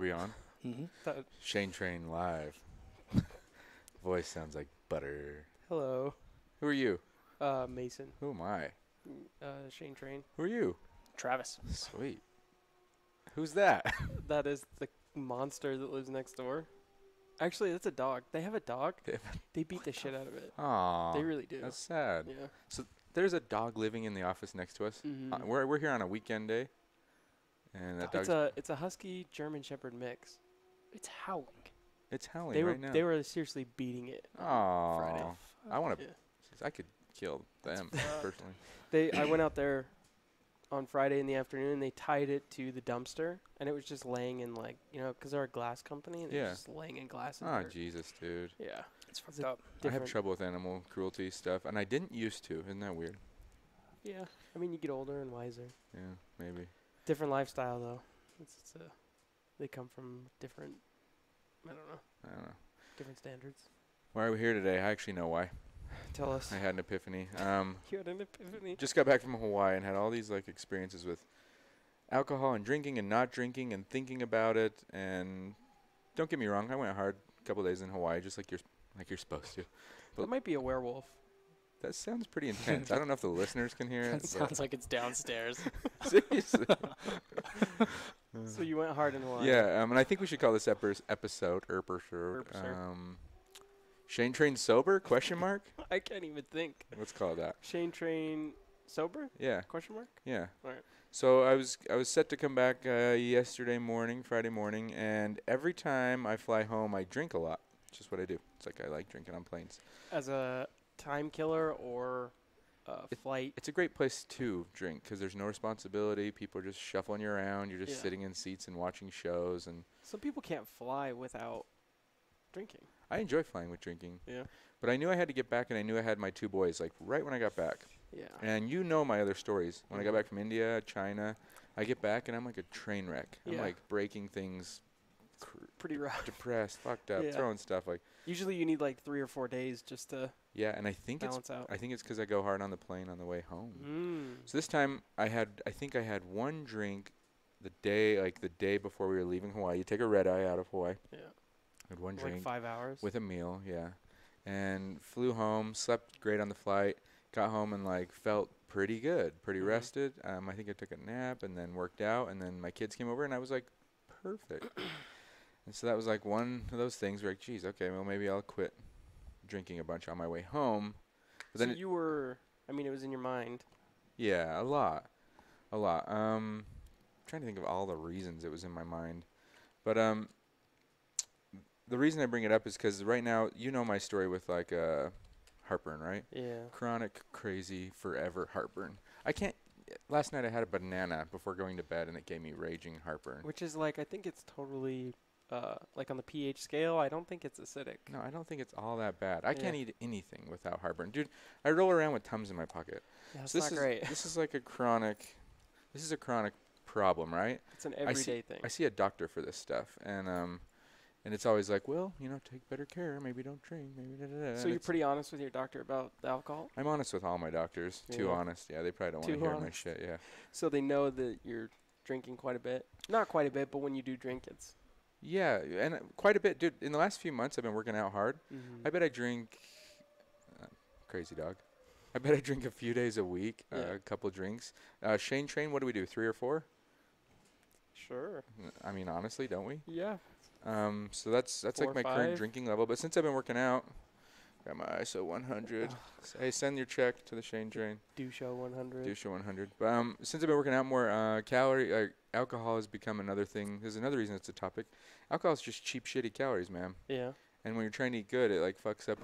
we on? Mm-hmm. Shanetrain live. Voice sounds like butter. Hello. Who are you? Mason. Who am I? Shanetrain. Who are you? Travis. Sweet. Who's that? That is the monster that lives next door. Actually, that's a dog. They have a dog. They beat the shit out of it. Aw. They really do. That's sad. Yeah. So there's a dog living in the office next to us. Mhm. We're here on a weekend day. And that dog's... It's a husky German Shepherd mix. It's howling. It's howling They were right now. they were seriously beating it on Aw. Friday. I want to... Yeah. I could kill them, personally. I went out there on Friday in the afternoon, and they tied it to the dumpster, and it was just laying in, like, because they're a glass company, and Yeah. it's just laying in glass. Oh, Jesus, dude. Yeah. It's fucked up. I have trouble with animal cruelty stuff, and I didn't used to. Isn't that weird? Yeah. I mean, you get older and wiser. Yeah, maybe. Different lifestyle, though. They come from different, I don't know, different standards. Why are we here today? I actually know why. Tell us. I had an epiphany. You had an epiphany? Just got back from Hawaii and had all these experiences with alcohol and drinking and not drinking and thinking about it. And don't get me wrong, I went hard a couple days in Hawaii, just like you're supposed to. But That might be a werewolf. that sounds pretty intense. I don't know if the listeners can hear it. That sounds like it's downstairs. Seriously. So you went hard in Hawaii. Yeah, and I think we should call this episode Episode. Shane Train Sober? Question mark? I can't even think. Let's call it that. Shane Train sober? Yeah. Question mark? Yeah. All right. So I was set to come back yesterday morning, Friday morning, and every time I fly home, I drink a lot. It's just what I do. It's like I like drinking on planes. As a time killer or flight? It's a great place to drink because there's no responsibility. People are just shuffling you around. You're just sitting in seats and watching shows. And some people can't fly without drinking. I enjoy flying with drinking. Yeah. But I knew I had to get back, and I knew I had my two boys, like, right when I got back. Yeah. And you know my other stories. When I got back from India, China, I get back, and I'm like a train wreck. I'm, like, breaking things. Pretty rough. Depressed, fucked up, Yeah. throwing stuff. Like. Usually you need, like, 3 or 4 days just to Yeah, and I think balance out. I think it's because I go hard on the plane on the way home. Mm. So this time, I think I had one drink the day before we were leaving Hawaii. You take a red eye out of Hawaii. Yeah. Had one Like drink. 5 hours? With a meal, yeah. And flew home, slept great on the flight, got home and felt pretty good, pretty rested. I think I took a nap and then worked out, and then my kids came over and I was like, perfect. And so that was like one of those things where, geez, okay, well maybe I'll quit drinking a bunch on my way home. But So then you were, it was in your mind. Yeah, a lot. Trying to think of all the reasons it was in my mind. But the reason I bring it up is because right now, you know my story with heartburn, right? Yeah. Chronic, crazy, forever heartburn. I can't. Last night I had a banana before going to bed, and it gave me raging heartburn. Which is I think it's totally, on the pH scale, I don't think it's acidic. No, I don't think it's all that bad. I can't eat anything without heartburn. Dude, I roll around with Tums in my pocket. Yeah, that's So not great. This is a chronic problem, right? It's an everyday thing. I see a doctor for this stuff, and it's always like, well, take better care. Maybe don't drink. Maybe da-da-da. So you're pretty honest with your doctor about the alcohol? I'm honest with all my doctors. Yeah. Too honest. Yeah, they probably don't want to Too hear my honest. shit. Yeah. So they know that you're drinking quite a bit. Not quite a bit, but when you do drink, it's... Yeah, and quite a bit. Dude, in the last few months, I've been working out hard. Mm-hmm. I bet I drink... crazy dog. I bet I drink a few days a week, a couple drinks. Shane Train, what do we do, 3 or 4? Sure. I mean, honestly, don't we? Yeah. So that's 4 like or my 5. current drinking level. But since I've been working out, got my ISO 100. Hey, send your check to the Shane Train. Do show 100. Do show 100. But since I've been working out more, alcohol has become another thing. There's another reason it's a topic. Alcohol is just cheap, shitty calories, man. Yeah. And when you're trying to eat good, it fucks up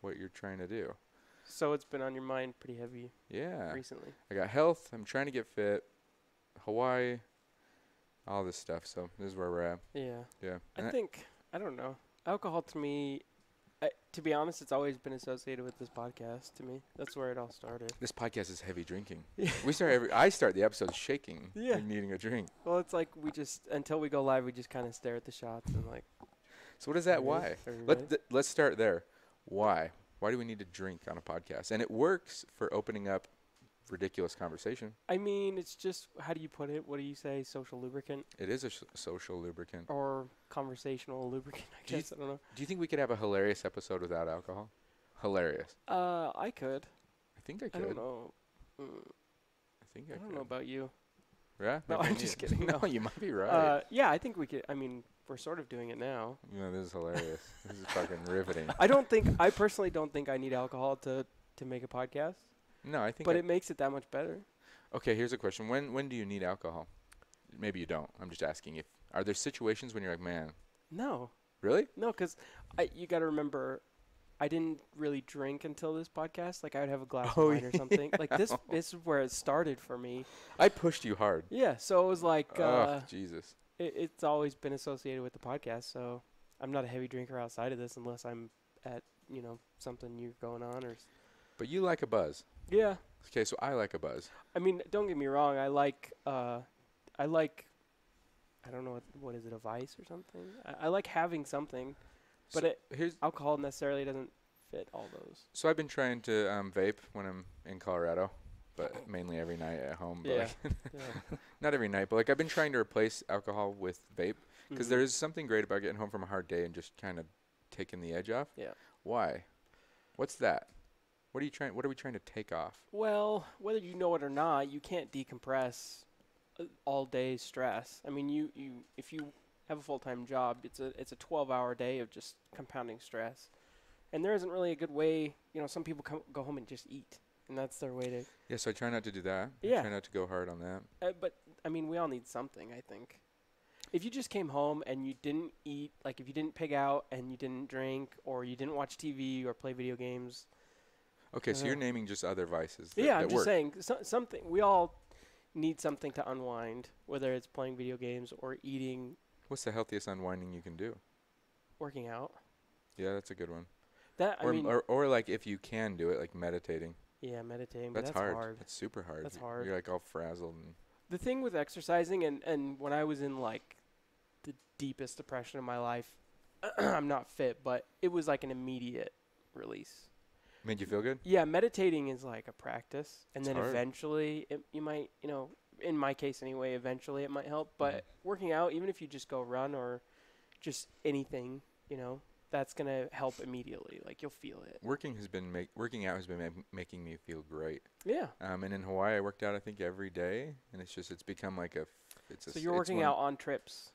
what you're trying to do. So it's been on your mind pretty heavy Yeah. recently. I got health. I'm trying to get fit. Hawaii. All this stuff. So this is where we're at. Yeah. Yeah. I don't know. Alcohol to me, to be honest, it's always been associated with this podcast to me. That's where it all started. This podcast is heavy drinking. Yeah. I start the episode shaking and needing a drink. Well, it's like until we go live, we just kind of stare at the shots and So what is that? Why? Everybody. Let's start there. Why? Why do we need to drink on a podcast? And it works for opening up ridiculous conversation. I mean, it's just, how do you put it? What do you say? Social lubricant It is a social lubricant. or conversational lubricant? I Do you guess I don't know. Do you think we could have a hilarious episode without alcohol? Hilarious. I could. I think I I could. don't know. I think I I don't could. know about you. Yeah? No, Maybe I I'm need just it. kidding. No, No. you might be right. Yeah, I think we could. I mean, we're sort of doing it now. This is hilarious. This is fucking riveting. I personally don't think I need alcohol to make a podcast, No, I think. but it makes it that much better. Okay, here's a question. When do you need alcohol? Maybe you don't. I'm just asking if are there situations when you're like, man, No, really? no, because you got to remember, I didn't really drink until this podcast. Like I would have a glass Oh, of wine or something. Like this is where it started for me. I pushed you hard. Yeah, so it was like Oh, Jesus. it's always been associated with the podcast. So I'm not a heavy drinker outside of this unless I'm at something new going on or. But you like a buzz. Yeah, Okay, so I like a buzz. I mean, don't get me wrong. I like I don't know what is it, a vice or something. I like having something, but So here's alcohol necessarily doesn't fit all those. so I've been trying to vape when I'm in Colorado, but mainly every night at home. But Yeah. like, Yeah. not every night, but like I've been trying to replace alcohol with vape because Mhm. there is something great about getting home from a hard day and just kind of taking the edge off. Yeah. Why? What's that? What are we trying to take off? Well, whether you know it or not, you can't decompress all day stress. I mean, you if you have a full-time job, it's a 12-hour day of just compounding stress. And there isn't really a good way, some people go home and just eat, and that's their way to Yeah, so I try not to do that. Yeah. I try not to go hard on that. but I mean, we all need something, I think. If you just came home and you didn't eat, like if you didn't pig out and you didn't drink or you didn't watch TV or play video games. Okay, so you're Uh, naming just other vices. That, Yeah, that I'm just work. saying something. We all need something to unwind, whether it's playing video games or eating, What's the healthiest unwinding you can do? working out. Yeah, that's a good one. That I Or, mean, or like if you can do it, like meditating. yeah, meditating, but That's that's hard. That's super hard. That's hard. You're like all frazzled. And The thing with exercising and when I was in like the deepest depression of my life, I'm not fit, but it was like an immediate release. made you feel good? Yeah, meditating is like a practice, and It's then hard. eventually you might, in my case anyway, eventually it might help. But working out, even if you just go run or just anything, that's gonna help immediately. Like you'll feel it. Working out has been making me feel great. Yeah. And in Hawaii, I worked out I think every day, and it's become like So you're working out on trips.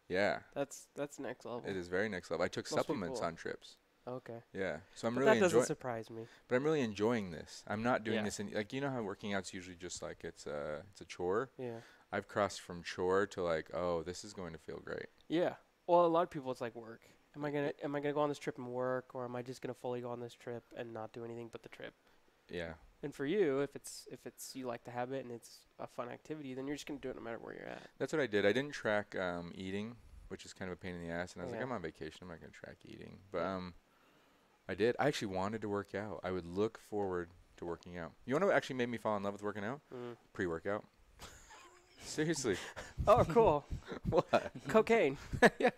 Yeah, That's next level. it is very next level. I took Most supplements people- on trips. Okay. Yeah, so I'm But really that doesn't enjoying. surprise me. But I'm really enjoying this. I'm not doing Yeah. this in like how working out's usually just like it's a chore. Yeah. I've crossed from chore to like, oh, this is going to feel great. Yeah. Well, a lot of people, it's like work. Am I gonna go on this trip and work, or am I just gonna fully go on this trip and not do anything but the trip? Yeah. And for you, if it's you like the habit and it's a fun activity, then you're just gonna do it no matter where you're at. That's what I did. I didn't track eating, which is kind of a pain in the ass. And I was like, Yeah. I'm on vacation. I'm not going to track eating. But I did. I actually wanted to work out. I would look forward to working out. You know what actually made me fall in love with working out? Pre-workout. Seriously. Oh, cool. What? Cocaine. Yeah.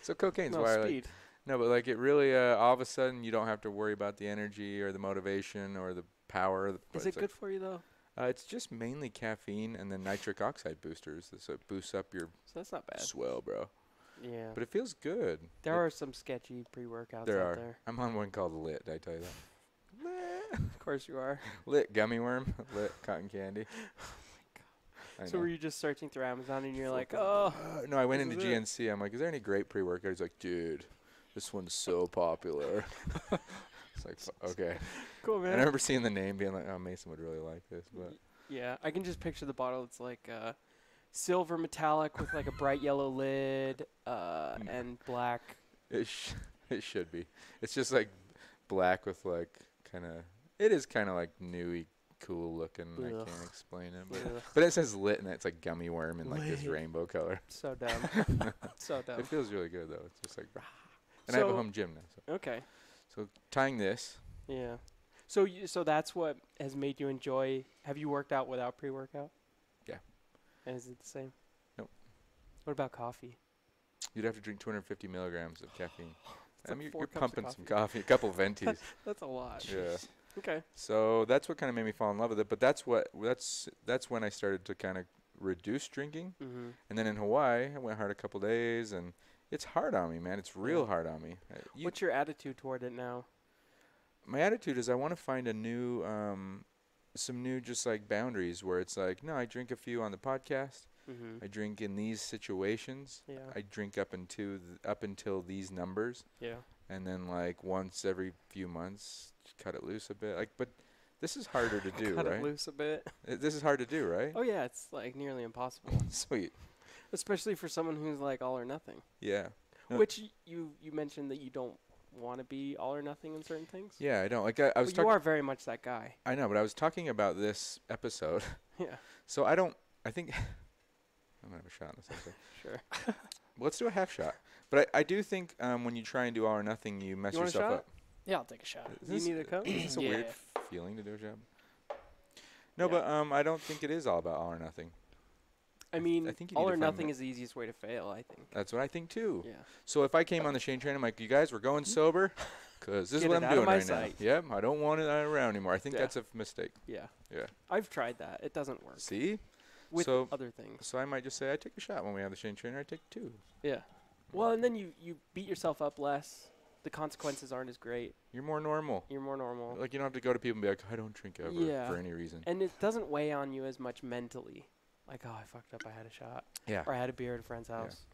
So cocaine's No, why I like. speed. No, but like it really, all of a sudden, you don't have to worry about the energy or the motivation or the power. Is It's it like- good for you though? It's just mainly caffeine and then nitric oxide boosters. So it boosts up your So that's not bad. swell, bro. Yeah. But it feels good. There are some sketchy pre-workouts There out are. there. I'm on one called Lit. Did I tell you that? Lit. Of course you are. Lit gummy worm. Lit cotton candy. I So know. were you just searching through Amazon and you're like, oh, No, I went This into is it. GNC. I'm like, is there any great pre-workout? He's like, dude, this one's so popular. It's like, okay. cool, And I man. remember seeing the name, being like, oh, Mason would really like this. But Yeah, I can just picture the bottle. It's like silver metallic with like a bright yellow lid and black. it should be. It's just like black with like kind of. It is kind of like newy, cool looking. I Ugh. can't explain it, Ugh, but it says Lit and it's like gummy worm in like this Lit. rainbow color. so dumb. So dumb. It feels really good though. It's just like. And I have a So- home gym now. Okay. So tying this. Yeah. So that's what has made you enjoy. Have you worked out without pre-workout? Yeah. And is it the same? Nope. What about coffee? You'd have to drink 250 milligrams of caffeine. It's like I mean, 4 you're cups of pumping some coffee, a couple venties. That's a lot. Yeah. Okay. So that's what kind of made me fall in love with it. But that's when I started to kind of reduce drinking. Mm-hmm. And then in Hawaii, I went hard a couple days, and it's hard on me, man. It's real Yeah. hard on me. What's your attitude toward it now? My attitude is I want to find a new, some new just like boundaries where it's like, no, I drink a few on the podcast. Mm-hmm. I drink in these situations. Yeah. I drink up until these numbers, Yeah. and then like once every few months, just cut it loose a bit. Like, but this is harder to do, Cut right? it loose a bit. This is hard to do, right? Oh yeah, it's like nearly impossible, Sweet. especially for someone who's like all or nothing. Yeah. No. Which you mentioned that you don't want to be all or nothing in certain things. Yeah, I don't like. I was But you talking. are very much that guy. I know, but I was talking about this episode. Yeah. So I don't. I think I'm gonna have a shot in this episode. Sure. Let's do a half shot. But I do think when you try and do all or nothing, you mess You want a yourself shot? up. Yeah, I'll take a shot. Is Do you this- need a cup? It's a Yeah. weird feeling to do a job. No, Yeah. but I don't think it is all about all or nothing. I mean, I think you all need or to find nothing mi- is the easiest way to fail, I think. That's what I think too. Yeah. So if I came on the Shanetrain, I'm like, you guys, we're going sober, because this is Get what it I'm out of doing my right sight. now. Yep, I don't want it around anymore. I think Yeah. that's a mistake. Yeah. Yeah. I've tried that. It doesn't work See? with so- other things. So I might just say I take a shot when we have the Shanetrain, or I take two. Yeah. Well, and then you beat yourself up less. The consequences aren't as great. You're more normal. You're more normal. Like you don't have to go to people and be like, I don't drink ever Yeah. for any reason. And it doesn't weigh on you as much mentally. Like, oh, I fucked up. I had a shot. Yeah. Or I had a beer at a friend's Yeah. house.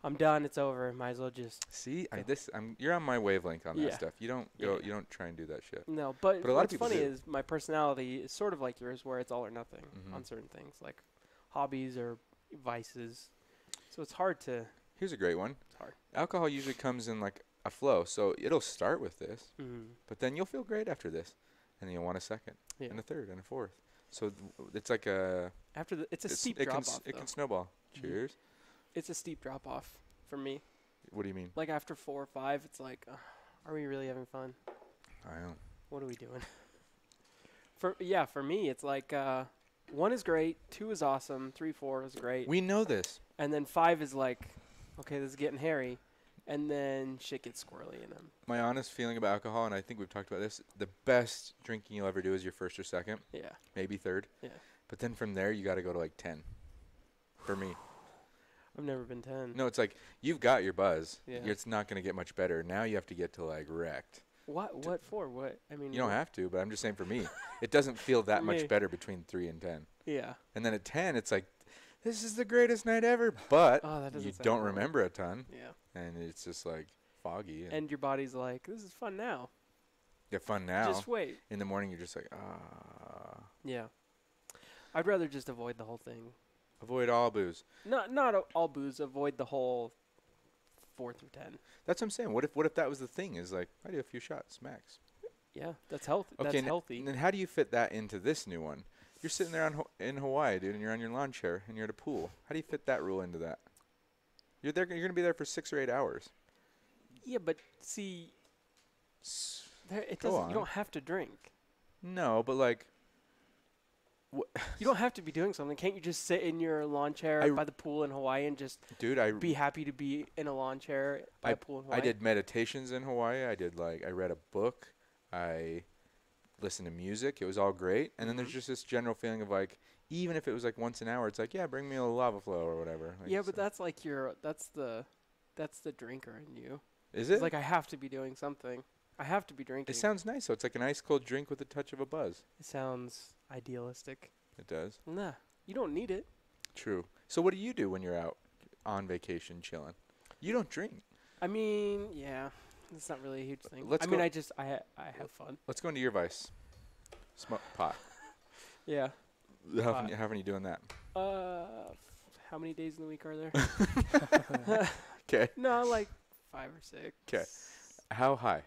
I'm done. It's over. Might as well just. See, Go. you're on my wavelength on that Yeah. stuff. You don't Yeah, go, yeah. you don't try and do that shit. No, but But a lot of what's people funny do. is my personality is sort of like yours, where it's all or nothing Mhm. on certain things, like hobbies or vices. So it's hard to. Here's a great one. It's hard. Alcohol usually comes in like a flow, so it'll start with this, Mm. but then you'll feel great after this, and then you'll want a second, Yeah. and a third, and a fourth. So it's like a After it's a steep it drop can off. it can snowball. Mhm. Cheers. It's a steep drop off for me. What do you mean? Like after 4 or 5, it's like, are we really having fun? I don't. What are we doing? For me, it's like 1 is great, 2 is awesome, 3, 4 is great, We know this. and then 5 is like, okay, this is getting hairy, and then shit gets squirrely in them. My honest feeling about alcohol, and I think we've talked about this, the best drinking you'll ever do is your first or second, Yeah. maybe third. Yeah. But then from there, you got to go to like 10. For me. I've never been 10. No, it's like you've got your buzz. Yeah. It's not going to get much better. Now you have to get to like wrecked. What for? What? I mean, You don't have to, but I'm just saying for me, it doesn't feel that For much me. better between 3 and 10. Yeah. And then at 10, it's like, this is the greatest night ever. But Oh, that doesn't you sound don't right. remember a ton, Yeah. and it's just like foggy. And And your body's like, this is fun now. you have fun now. Just wait. In the morning, you're just like, ah. Yeah. I'd rather just avoid the whole thing. Avoid all booze. Not all booze. Avoid the whole 4 through 10. That's what I'm saying. What if that was the thing? Is like, I do a few shots max. Yeah, that's healthy. Okay, That's healthy. And then how do you fit that into this new one? You're sitting there in Hawaii, dude, and you're on your lawn chair, and you're at a pool. How do you fit that rule into that? You're there. You're gonna be there for 6 or 8 hours. Yeah, but see, there it Go doesn't. on. You don't have to drink. No, but like, You don't have to be doing something. Can't you just sit in your lawn chair I- by the pool in Hawaii and just dude, I be happy to be in a lawn chair by a pool in Hawaii? I did meditations in Hawaii. I read a book. I listened to music. It was all great. And then there's Mhm. just this general feeling of like, even if it was like once an hour, it's like, yeah, bring me a lava flow or whatever. Like, Yeah, but so- that's like that's the drinker in you. is It's it? like I have to be doing something. I have to be drinking. It sounds nice. So it's like an ice cold drink with a touch of a buzz. It sounds idealistic. It does. Nah, you don't need it. True. So what do you do when you're out on vacation chilling? You don't drink. I mean, yeah, it's not really a huge thing. Let's I mean, go- I have fun. Let's go into your vice. Smoke pot. Yeah. How Pot. often are you doing that? How many days in the week are there? 'Kay. No, like 5 or 6. 'Kay. How high?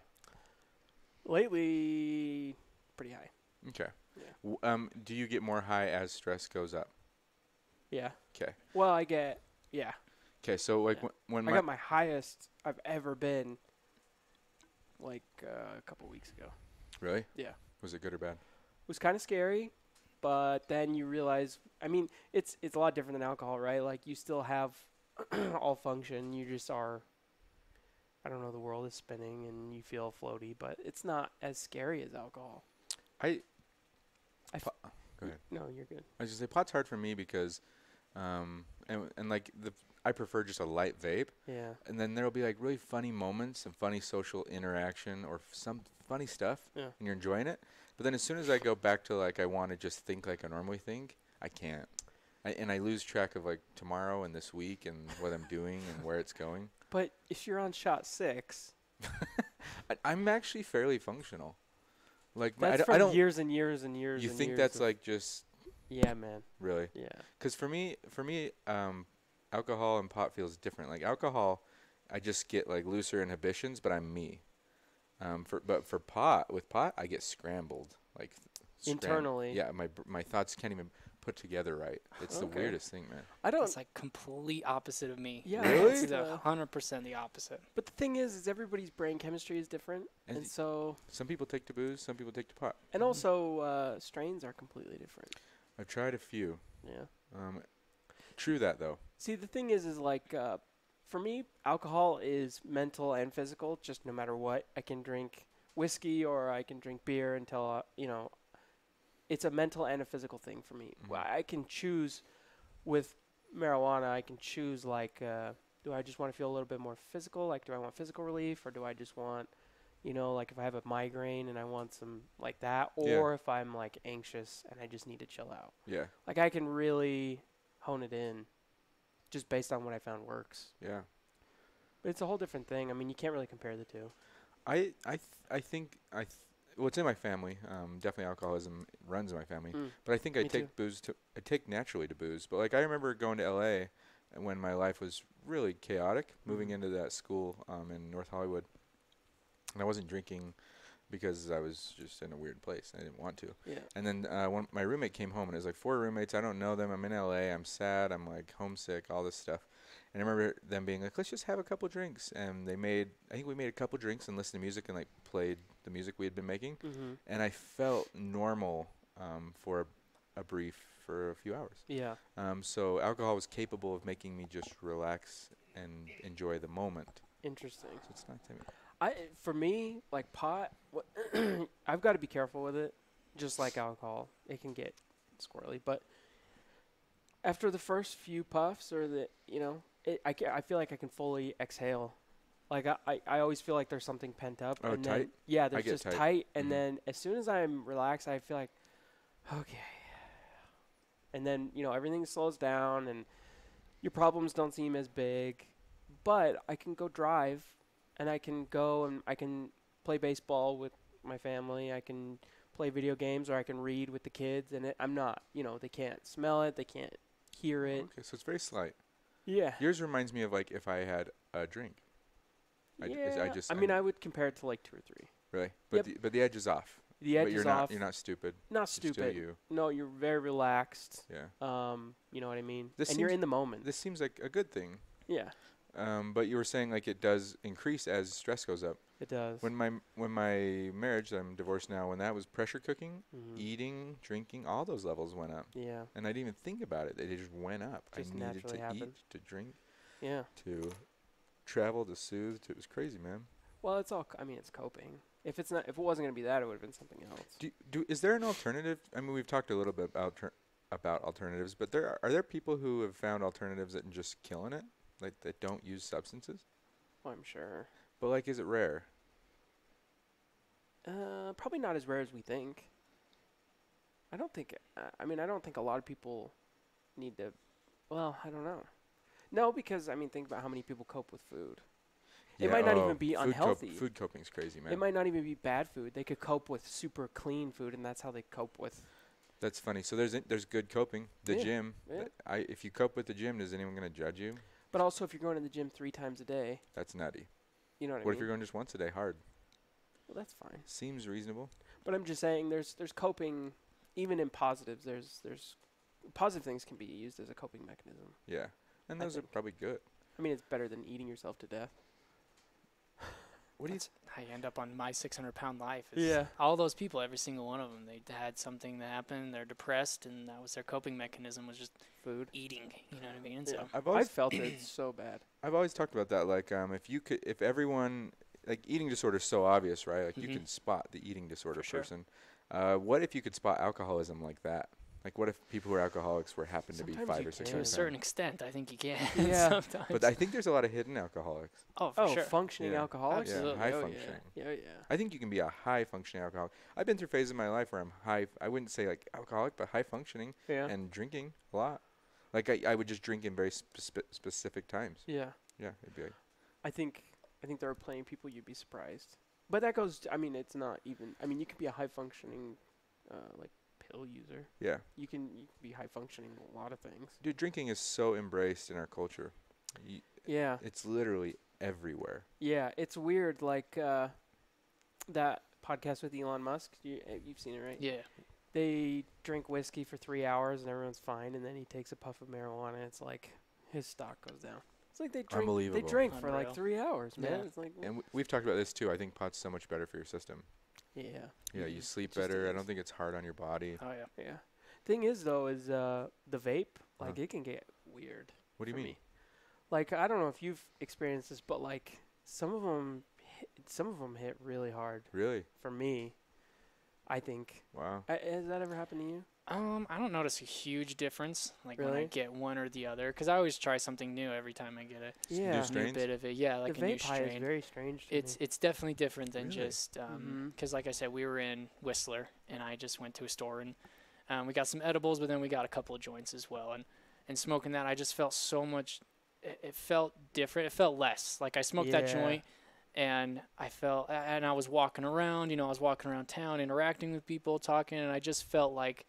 Lately, pretty high. Okay. Yeah. Do you get more high as stress goes up? Yeah. 'Kay. Well, I get yeah. Okay. So like Yeah. when I my got my highest I've ever been. Like a couple weeks ago. really Yeah. was it good or bad? It was kind of scary, but then you realize, I mean, it's a lot different than alcohol, right? Like you still have all function. You just are, I don't know, the world is spinning and you feel floaty, but it's not as scary as alcohol. I I f- po- go ahead. No, you're good. I was just say pot's hard for me because, and like I prefer just a light vape, Yeah. and then there'll be like really funny moments and funny social interaction or some funny stuff, Yeah. and you're enjoying it. But then as soon as I go back to like I want to just think like I normally think, I can't. And I lose track of like tomorrow and this week and what I'm doing and where it's going. But if you're on shot 6, I'm actually fairly functional. Like that's I from don't. years and years and years. You and think years that's of, like just Yeah, man. really? Yeah. Because for me, alcohol and pot feels different. Like alcohol, I just get like looser inhibitions, but I'm me. But for pot, with pot, I get scrambled. Like Internally. Yeah, my thoughts can't even put together right. It's the Okay. weirdest thing, man. I don't. It's like complete opposite of me. Yeah. Really? It's uh, 100% the opposite. But the thing is everybody's brain chemistry is different, And and so Some people take to booze, some people take to pot. and also strains are completely different. I've tried a few. Yeah. True that though. See, the thing is like for me, alcohol is mental and physical. Just no matter what, I can drink whiskey or I can drink beer until it's a mental and a physical thing for me. Mhm. Well, I can choose with marijuana. I can choose like, do I just want to feel a little bit more physical? Like, do I want physical relief, or do I just want, like if I have a migraine and I want some like that, Yeah. or if I'm like anxious and I just need to chill out. Yeah, Like I can really hone it in, just based on what I found works. yeah. But it's a whole different thing. I mean, you can't really compare the two. I think well, it's in my family. Definitely alcoholism runs in my family. But I think I Me too. I take naturally to booze. But like I remember going to LA when my life was really chaotic, moving Mhm. into that school in North Hollywood. And I wasn't drinking because I was just in a weird place. I didn't want to. Yeah. And then when my roommate came home, and it was like 4 roommates. I don't know them. I'm in LA. I'm sad. I'm like homesick. All this stuff. And I remember them being like, "Let's just have a couple drinks." And I think we made a couple drinks and listened to music and like played the music we had been making. Mm-hmm. And I felt normal for for a few hours. Yeah. So alcohol was capable of making me just relax and enjoy the moment. Interesting. So it's not to me. For me, like pot, I've got to be careful with it. Just like alcohol, it can get squirrely. But after the first few puffs, or I feel like I can fully exhale. Like I always feel like there's something pent up. Oh, and tight? Then, yeah, there's get just tight. tight. And Mhm. then as soon as I'm relaxed, I feel like, okay. And then everything slows down, and your problems don't seem as big. But I can go drive, and I can go and I can play baseball with my family. I can play video games, or I can read with the kids, and I'm not. They can't smell it, they can't hear it. Okay, so it's very slight. Yeah. Yours reminds me of like if I had a drink. I would compare it to like 2 or 3. Really? But Yep. but the edge is off. The edge but you're is not off. you're not stupid. Not You're still stupid. you. No, you're very relaxed. Yeah. You know what I mean? This And you're seems- in the moment. This seems like a good thing. Yeah, But you were saying like it does increase as stress goes up. it does. When my marriage, I'm divorced now, when that was pressure cooking, Mhm. eating, drinking, all those levels went up. Yeah. And I didn't even think about it. They just went up. Just I needed naturally to happened. eat, to drink, Yeah. to travel, to soothe. It was crazy, man. Well, it's all. It's coping. If it wasn't gonna be that, it would have been something else. Is there an alternative? I mean, we've talked a little bit about alternatives, but are there people who have found alternatives that are just killing it, like that don't use substances? Oh, I'm sure. But like, is it rare? Probably not as rare as we think. I don't think. I don't think a lot of people need to. Well, I don't know. No, because think about how many people cope with food. It might not even be unhealthy. Food coping's crazy, man. It might not even be bad food. They could cope with super clean food, and that's how they cope with. That's funny. So there's good coping. The Yeah, gym. yeah. If you cope with the gym, is anyone gonna judge you? But also, if you're going to the gym 3 times a day, That's nutty. you know what I What mean? if you're going just once a day? Hard. Well, that's fine. Seems reasonable. But I'm just saying, there's coping, even in positives. There's positive things can be used as a coping mechanism. Yeah. And I those are think. probably good. It's better than eating yourself to death. What do you? That's how you end up on My 600-Pound Life. Is Yeah. All those people, every single one of them, they had something that happened. They're depressed, and that was their coping mechanism, was just Food. eating. You know what I mean? Yeah. So I've I always felt it so bad. I've always talked about that. Like, if everyone, like, eating disorder is so obvious, right? Like, you Mhm. can spot the eating disorder For sure. person. What if you could spot alcoholism like that? Like, what if people who are alcoholics happen to be Sometimes 5 you or 6 To at a a can. certain time? extent, I think you can Yeah. sometimes. But I think there's a lot of hidden alcoholics. Oh, for Oh, sure. functioning Yeah. alcoholics. Yeah, Absolutely. high Oh, functioning. Yeah. Yeah. I think you can be a high functioning alcoholic. I've been through phases in my life where I'm high. I wouldn't say like alcoholic, but high functioning Yeah. and drinking a lot. Like I would just drink in very specific times. Yeah. Yeah, it'd be like, I think there are plenty of people you'd be surprised. But that goes. I mean, it's not even. I mean, you could be a high functioning, like pill user. yeah. You can be high functioning in a lot of things. Dude, drinking is so embraced in our culture. Yeah. It's literally everywhere. Yeah. It's weird. Like that podcast with Elon Musk. You've seen it, right? Yeah. They drink whiskey for 3 hours and everyone's fine, and then he takes a puff of marijuana. And it's like his stock goes down. It's like they drink. They Unbelievable. drink for Unreal. like 3 hours, man. Yeah. It's like And we've talked about this too. I think pot's so much better for your system. yeah. Yeah, you sleep Just better. I is. don't think it's hard on your body. Oh yeah. Yeah. Thing is though, is the vape, like Uh-huh. it can get weird. What do you for mean? me. Like I don't know if you've experienced this, but like some of them hit really hard Really? for me. I think. Wow. Has that ever happened to you? I don't notice a huge difference, like when I Really? get one or the other, because I always try something new every time I get Yeah. New a new strains? bit of it. Yeah, like the a new vape high is strain. very strange. To It's me. it's definitely different than Really? just Mhm. because, like I said, we were in Whistler, and I just went to a store and we got some edibles, but then we got a couple of joints as well. And smoking that, I just felt so much. It felt different. It felt less. Like I smoked that Yeah. joint, and I was walking around. I was walking around town, interacting with people, talking, and I just felt like.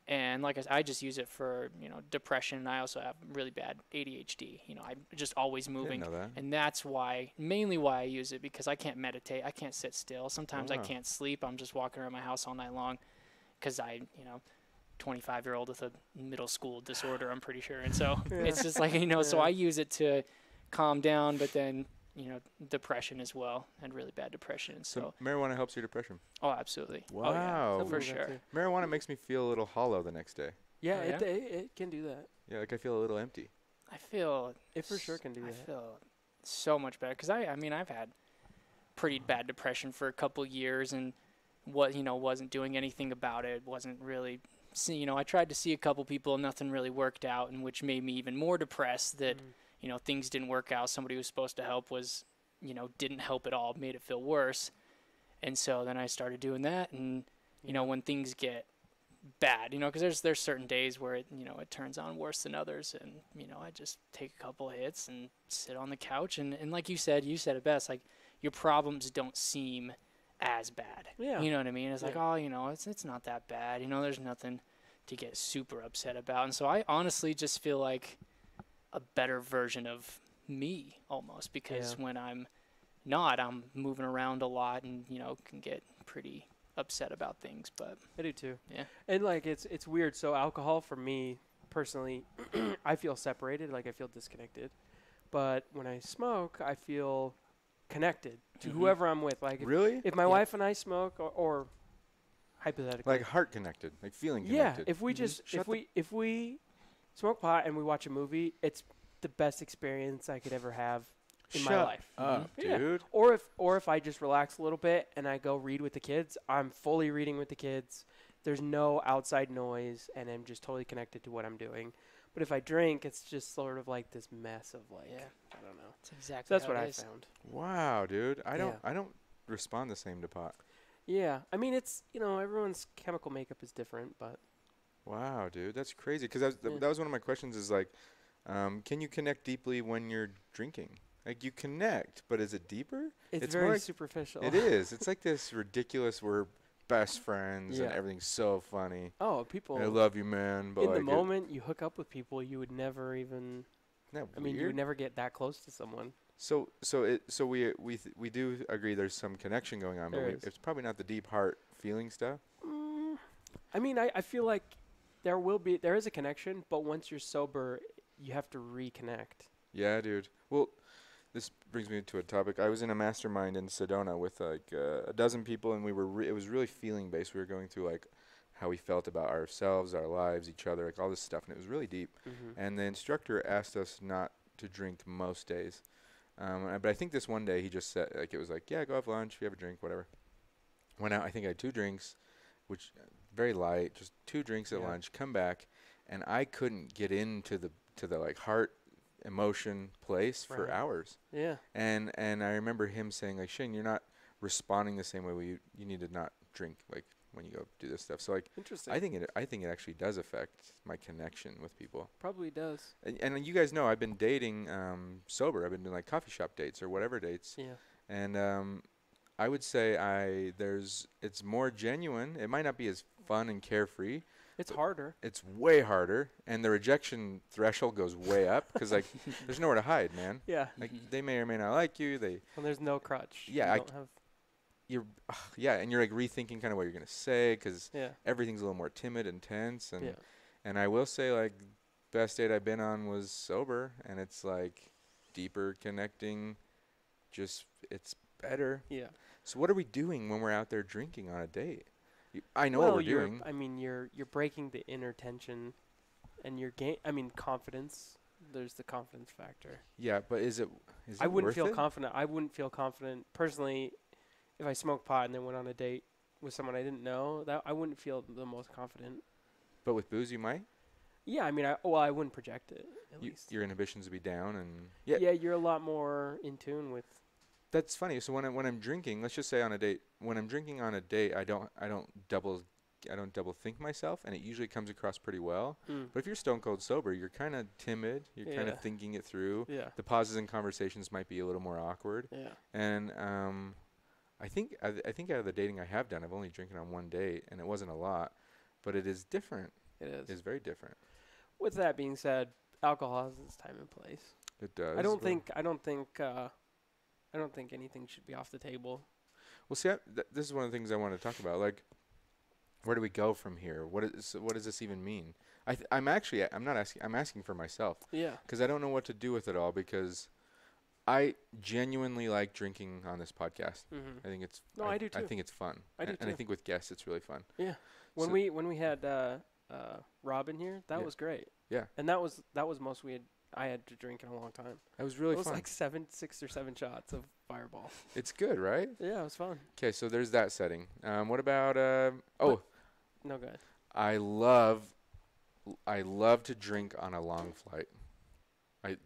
And like I just use it for depression. And I also have really bad ADHD. I'm just always moving. Didn't know that. And that's mainly why I use it, because I can't meditate. I can't sit still. Sometimes I Wow. can't sleep. I'm just walking around my house all night long because 25-year-old with a middle school disorder, I'm pretty sure. And so it's just like, so I use it to calm down, but then, depression as well, and really bad depression. So So, marijuana helps your depression. oh, absolutely. Wow. Oh, yeah, Something for like that sure. too. Marijuana makes me feel a little hollow the next day. Yeah, Oh, it, yeah? it can do that. Yeah, like I feel a little empty. I feel It for sure can do I that. feel so much better because I've had pretty bad depression for a couple years and wasn't doing anything about it. Wasn't really I tried to see a couple people and nothing really worked out, and which made me even more depressed that things didn't work out. Somebody who was supposed to help was didn't help at all, made it feel worse. And so then I started doing that, and when things get bad, because there's certain days where it turns on worse than others, and I just take a couple hits and sit on the couch, and like you said it best, like your problems don't seem as bad. Yeah. You know what I mean? It's like, Yeah. oh, it's not that bad. There's nothing to get super upset about. And so I honestly just feel like a better version of me almost, because Yeah. when I'm not, I'm moving around a lot and can get pretty upset about things. But I do too. yeah. And like it's weird. So alcohol for me personally, I feel separated, like I feel disconnected. But when I smoke, I feel connected to Mhm. whoever I'm with. Like Really? if my Yeah. wife and I smoke, or hypothetically, Like heart connected, like feeling yeah, connected. if we Mhm. just Shut if we smoke pot and we watch a movie, it's the best experience I could ever have in my Shut life. up, Yeah. dude. Or if I just relax a little bit and I go read with the kids, I'm fully reading with the kids. There's no outside noise, and I'm just totally connected to what I'm doing. But if I drink, it's just sort of like this mess of like, Yeah. I don't know. That's exactly So that's how what it I is. found. Wow, dude. I Yeah. don't respond the same to pot. Yeah, I mean it's everyone's chemical makeup is different, but Wow, dude, that's crazy. Because Yeah. that was one of my questions. Is like, can you connect deeply when you're drinking? Like you connect, but is it deeper? it's It's more very like- superficial. It is. It's like this ridiculous. We're best friends, and Yeah. everything's so funny. Oh, people I love you, man. But in the like, moment you hook up with people, you would never even. isn't that I mean, you weird? would never get that close to someone. So we do agree there's some connection going on, but There is. it's probably not the deep heart feeling stuff. I mean, I feel like there is a connection, but once you're sober, you have to reconnect. Yeah, dude. Well, this brings me to a topic. I was in a mastermind in Sedona with like a dozen people, and we were it was really feeling based. We were going through like how we felt about ourselves, our lives, each other, like all this stuff, and it was really deep. And the instructor asked us not to drink most days, but I think this one day he just said, like, it was like, yeah, go have lunch, if you have a drink, whatever. Went out. I think I had 2 drinks, which very light, just 2 drinks at Yeah. lunch, come back, and I couldn't get into the like heart emotion place for Right. hours. Yeah. And I remember him saying like, Shane, you're not responding the same way. You need to not drink like when you go do this stuff. So like Interesting. I think it actually does affect my connection with people. Probably does. And you guys know I've been dating sober. I've been doing like coffee shop dates or whatever dates. Yeah. And I would say it's more genuine. It might not be as fun and carefree. It's harder. It's way harder, and the rejection threshold goes way up because like there's nowhere to hide, man. Yeah. Like they may or may not like you. And there's no crutch. Yeah, You I don't have. Yeah, and you're like rethinking kind of what you're gonna say because Yeah. everything's a little more timid and tense. And Yeah. and I will say like best date I've been on was sober, and it's like deeper connecting. Just it's better. Yeah. So what are we doing when we're out there drinking on a date? I know well, what we're doing. I mean, you're breaking the inner tension, and confidence. There's the confidence factor. Yeah, but is it I wouldn't worth feel it? confident. I wouldn't feel confident personally if I smoked pot and then went on a date with someone I didn't know. That I wouldn't feel the most confident. But with booze, you might. Yeah, I mean, I wouldn't project it at least. Your inhibitions would be down, and Yeah, you're a lot more in tune with. that's funny. So when I'm drinking, let's just say on a date, when I'm drinking on a date, I don't double think myself, and it usually comes across pretty well. Mm. But if you're stone cold sober, you're kind of timid. You're kind Yeah. of thinking it through. Yeah. The pauses in conversations might be a little more awkward. Yeah. And I think out of the dating I have done, I've only drinking on one date, and it wasn't a lot, but it is different. It is. It's very different. With that being said, alcohol has its time and place. It does. I don't well- think anything should be off the table. Well, see, this is one of the things I want to talk about. Like, where do we go from here? What does this even mean? I'm not asking. I'm asking for myself Yeah. because I don't know what to do with it all. Because I genuinely like drinking on this podcast. Mm-hmm. I think it's. No, I do I too. think it's fun. I do and I too. think with guests, it's really fun. Yeah. When So- we had Robin here, that Yeah. was great. Yeah. And that was most I had to drink in a long time. It was really It was fun. like 6 or 7 shots of Fireball. It's good, right? Yeah, it was fun. Okay, so there's that setting. What about No good. I love to drink on a long flight.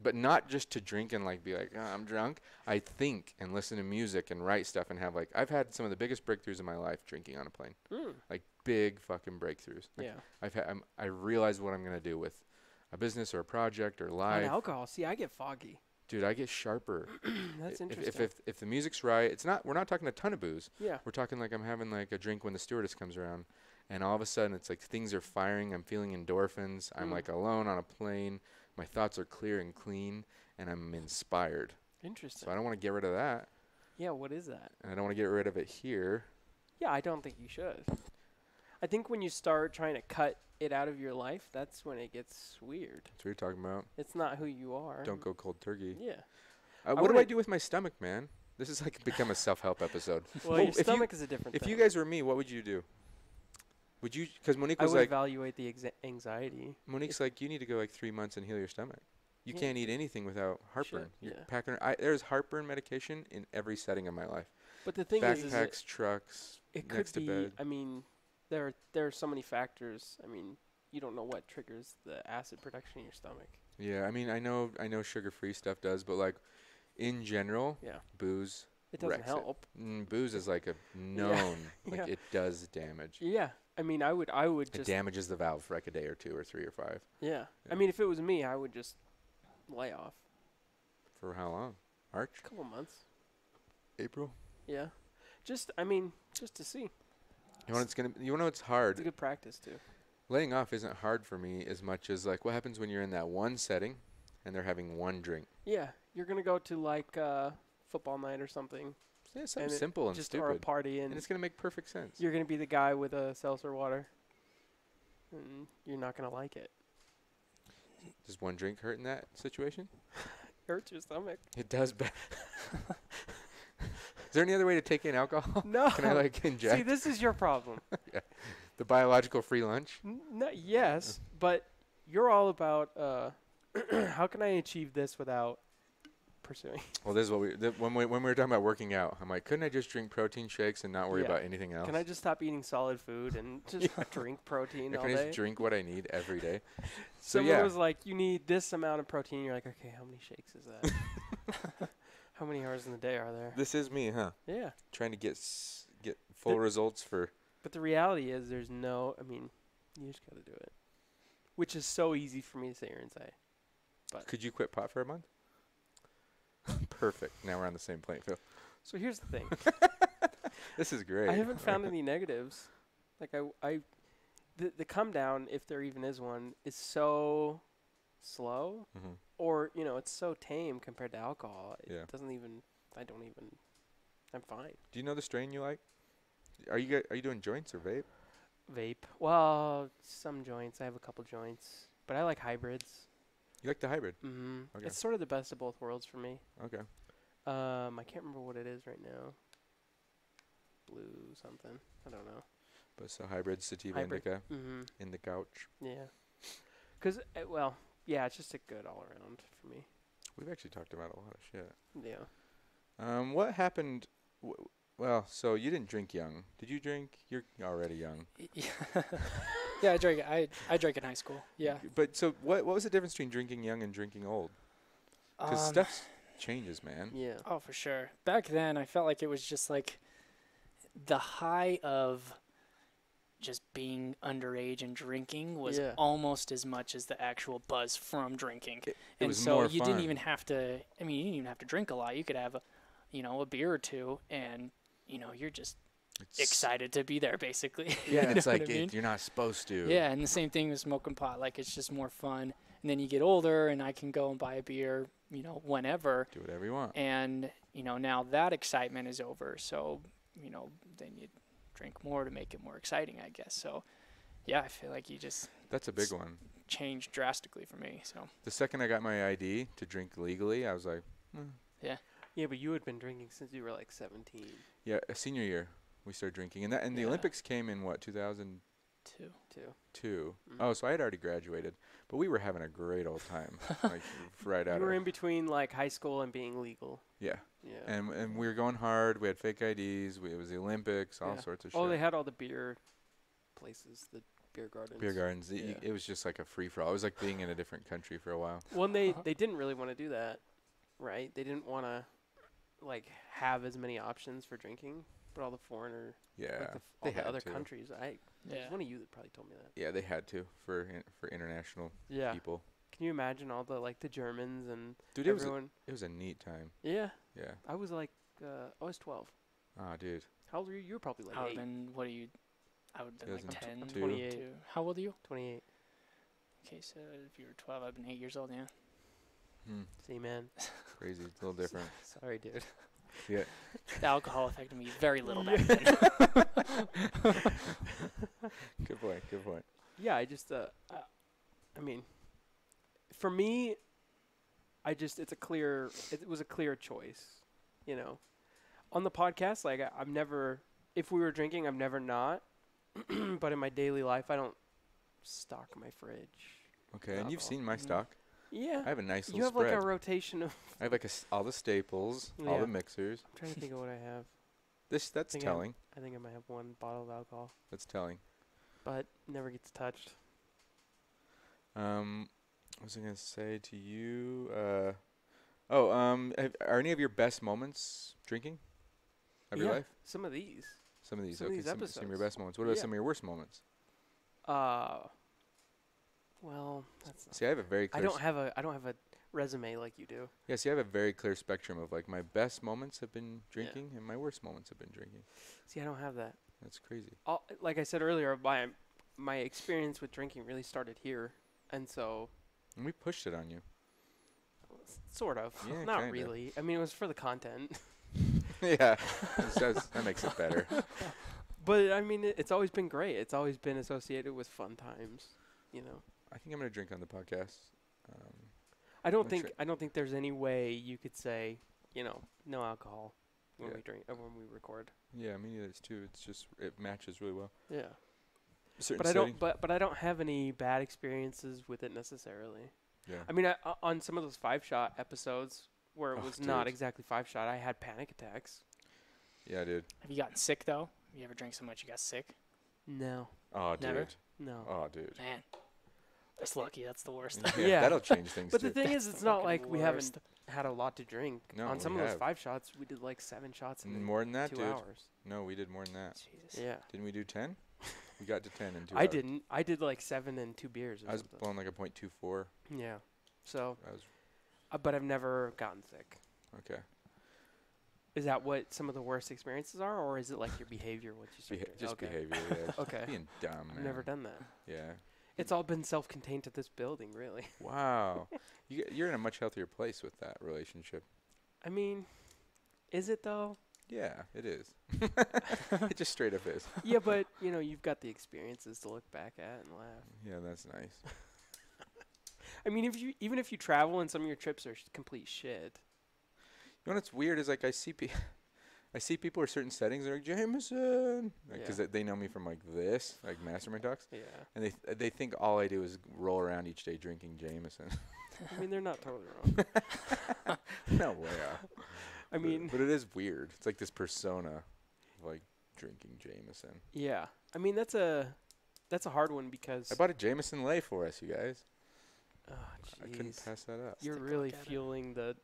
But not just to drink and like be like, oh, I'm drunk. I think and listen to music and write stuff and have like I've had some of the biggest breakthroughs in my life drinking on a plane. Mm. Like big fucking breakthroughs. Like Yeah. I realize what I'm gonna do with a business or a project or On life. alcohol, see, I get foggy. Dude, I get sharper. That's If interesting. if the music's right, we're not talking a ton of booze. Yeah. We're talking like I'm having like a drink when the stewardess comes around, and all of a sudden it's like things are firing. I'm feeling endorphins. I'm Mm. like alone on a plane. My thoughts are clear and clean, and I'm inspired. Interesting. So I don't want to get rid of that, Yeah, what is that? and I don't want to get rid of it here. Yeah, I don't think you should. I think when you start trying to cut it out of your life, that's when it gets weird. That's what you're talking about. It's not who you are. Don't go cold turkey. Yeah. What do I wanna- do with my stomach, man? This is like become a self-help episode. Well, your stomach is a different If thing. you guys were me, what would you do? Would you? Because Monique I was would like, evaluate the anxiety. Monique's like, you need to go like 3 months and heal your stomach. You Yeah. can't eat anything without heartburn. Should, You're yeah. packing. There's heartburn medication in every setting of my life. But the thing is Backpacks, trucks, it could next to be. bed. I mean, there are so many factors. I mean, you don't know what triggers the acid production in your stomach. Yeah, I mean, I know sugar-free stuff does, but like, in general, Yeah. booze. It doesn't wrecks help. Booze is like a known, like Yeah. it does damage. Yeah. I mean, I would It just. damages the valve for like a day or 2 or 3 or 5. Yeah. Yeah. I mean, if it was me, I would just lay off. For how long? March, A couple months. April. Yeah. Just to see. You know it's It's hard. a good practice too. Laying off isn't hard for me as much as like what happens when you're in that one setting and they're having one drink. Yeah. You're gonna go to like football night or something. Yeah, something And it simple and just or a stupid. party, and And it's gonna make perfect sense. you're gonna be the guy with a seltzer water, and you're not gonna like it. Does one drink hurt in that situation? Hurts your stomach. It does. Is there any other way to take in alcohol? No. Can I like inject See, this is your problem. the biological free lunch? No, yes, but you're all about how can I achieve this without pursuing. Well, this is what when we were talking about working out, I'm like, couldn't I just drink protein shakes and not worry Yeah. about anything else? Can I just stop eating solid food and just drink protein all Can I day? just drink what I need every day? So Someone yeah, was like, you need this amount of protein. You're like, okay, how many shakes is that? How many hours in the day are there? this is me, huh? Yeah. Trying to get full results for. But the reality is there's no, I mean, you just got to do it. Which is so easy for me to sit here and say. Could you quit pot for a month? Perfect. Now we're on the same playing field. So here's the thing. This is great. I haven't found any negatives. Like the come down, if there even is one, is so slow, Mm-hmm. or it's so tame compared to alcohol. It Yeah. doesn't even. I don't even. I'm fine. Do you know the strain you like? Are you doing joints or vape? Vape. Well, some joints. I have a couple joints, but I like hybrids. You like the hybrid? Mm-hmm. Okay. It's sort of the best of both worlds for me. Okay. I can't remember what it is right now. Blue something. I don't know. But so hybrid, sativa, Hybrid. indica, Mm-hmm. in the couch. Yeah. Because, yeah, it's just a good all around for me. We've actually talked about a lot of shit. Yeah. What happened? Well, so you didn't drink young. Did you drink? You're already young. Yeah, I drank. I drank in high school. Yeah. But so what was the difference between drinking young and drinking old? Because stuff changes, man. Yeah. Oh, for sure. Back then, I felt like it was just like the high of just being underage and drinking was Yeah. almost as much as the actual buzz from drinking. It And was so more you fun. didn't even have to. I mean, you didn't even have to drink a lot. You could have a beer or two, and you're just It's- excited to be there, basically. Yeah, You it's know what like I mean? you're not supposed to. Yeah, and the same thing with smoking pot. Like, it's just more fun. And then you get older, and I can go and buy a beer, whenever. Do whatever you want. And, now that excitement is over. So, then you drink more to make it more exciting, I guess. So, yeah, I feel like you just That's a big one. changed drastically for me. So, The second I got my ID to drink legally, I was like, Yeah, but you had been drinking since you were like 17. yeah, a senior year we started drinking, and the Yeah. Olympics came in what 2002. Too. Oh, so I had already graduated, but we were having a great old time, like right You out. were in between like high school and being legal. Yeah, Yeah. and we were going hard. We had fake IDs. It was the Olympics, all Yeah. sorts of Oh, shit. they had all the beer places, the beer gardens. Beer gardens. Yeah. It was just like a free for all. It was like being in a different country for a while. Well, and they didn't really want to do that, right? They didn't want to like have as many options for drinking, but all the foreigner, Yeah, like they all the had other to. countries. It yeah. was one of you that probably told me that. Yeah, they had to for international Yeah. people. Can you imagine all the like the Germans and Dude, everyone? it was a neat time. Yeah. Yeah. I was like, I was 12. Ah, dude. How old were you? You were probably like I would 8, have been, I would have been like 10, 2002. 22. How old are you? 28. Okay, so if you were 12, I've been 8 years old, yeah. See, man. Crazy. It's a little different. Sorry, dude. Yeah. The alcohol affected me very little back Yeah. then. Good point. Good point. Yeah, I just, I mean, for me, it was a clear choice, On the podcast, like, I've never, if we were drinking, I've never not. But in my daily life, I don't stock my fridge. Okay, and you've Alcohol. seen my Mhm. stock. Yeah. I have a nice You little have spread. like a rotation of. I have like all the staples, all Yeah. the mixers. I'm trying to think of what I have. That's think I have- telling. I think I might have one bottle of alcohol, That's telling. but never gets touched. What was I gonna say to you? Are any of your best moments drinking of your Yeah, life? some of these. Some of these. some of Okay, these some of your episodes. best moments. What about Yeah. some of your worst moments? Well, that's. Not See, I have a very I clear. don't have a resume like you do. Yeah, see, I have a very clear spectrum of like my best moments have been drinking and my worst moments have been drinking. See, I don't have that. That's crazy. Like I said earlier, my experience with drinking really started here, and so And we pushed it on you. sort of, Yeah, not kinda. really. I mean, it was for the content, Yeah, that makes it better. but I mean, it's always been great. It's always been associated with fun times, I think I'm gonna drink on the podcast. I don't Make think sure- there's any way you could say, no alcohol when Yeah. we drink when we record. Yeah, me neither. It's too. It's just it matches really well. Yeah, Certain but I setting. don't. But I don't have any bad experiences with it necessarily. Yeah. I mean, on some of those 5-shot episodes where it Oh, was not dude. exactly 5-shot. I had panic attacks. Yeah, dude. Have you gotten sick though? You ever drank so much you got sick? No, Oh, dude. Never? no. Oh, dude. Man, that's lucky. That's the worst. Yeah. That'll change things But too. the thing is, it's not Fucking like we worst. haven't had a lot to drink. No, On we some of those have. 5 shots, we did like 7 shots in More than that, 2 dude. hours. No, we did more than that. Jesus. Yeah. Didn't we do 10? We got to 10 in 2 I hours. didn't. I did like 7 and 2 beers or I was something. blowing like a .24. Yeah. So, I was but I've never gotten sick. okay. Is that what some of the worst experiences are, or is it like your behavior once you start drinking? Just Okay. behavior. Yeah. Just Okay. being dumb, man. I've never done that. Yeah. It's all been self-contained to this building, really. Wow. You're in a much healthier place with that relationship. I mean, is it though? Yeah, it is. It just straight up is. Yeah, but you've got the experiences to look back at and laugh. Yeah, that's nice. I mean, even if you travel and some of your trips are complete shit. You know what's weird is like I see people in certain settings. They're like Jameson, because Yeah. they know me from like this, like Mastermind Talks, Yeah. and they think all I do is roll around each day drinking Jameson. I mean, they're not totally wrong. No way. I mean, but it is weird. It's like this persona of like drinking Jameson. yeah. I mean, that's a hard one because I bought a Jameson lay for us, you guys. oh, I couldn't jeez. pass that up. You're Stick a really look at it. fueling the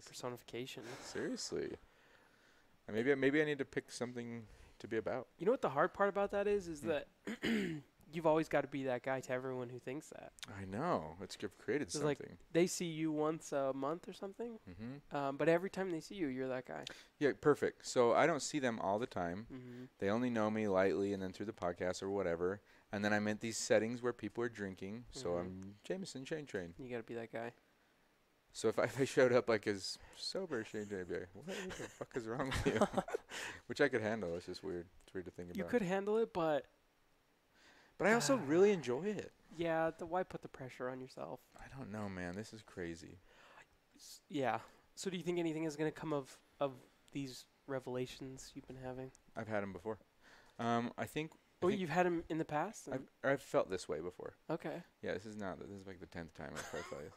personification. Seriously. Maybe I need to pick something to be about. You know what the hard part about that is Hmm. that you've always got to be that guy to everyone who thinks that. I know. You've created It's like- something. They see you once a month or something, Mm-hmm. but every time they see you, you're that guy. Yeah, perfect. So I don't see them all the time. Mm-hmm. They only know me lightly and then through the podcast or whatever. And then I'm at these settings where people are drinking. So Mhm. I'm Jameson Shanetrain. You got to be that guy. So if I showed up like as sober Shanetrain, I'd be like, what the fuck is wrong with you? Which I could handle. It's just weird. It's weird to think about. You could handle it, but But I also really enjoy it. yeah, why put the pressure on yourself? I don't know, man. This is crazy. Yeah. So do you think anything is going to come of these revelations you've been having? I've had them before. I think Oh, you've had them in the past? I've felt this way before. Okay. Yeah, this is like the 10th time I've probably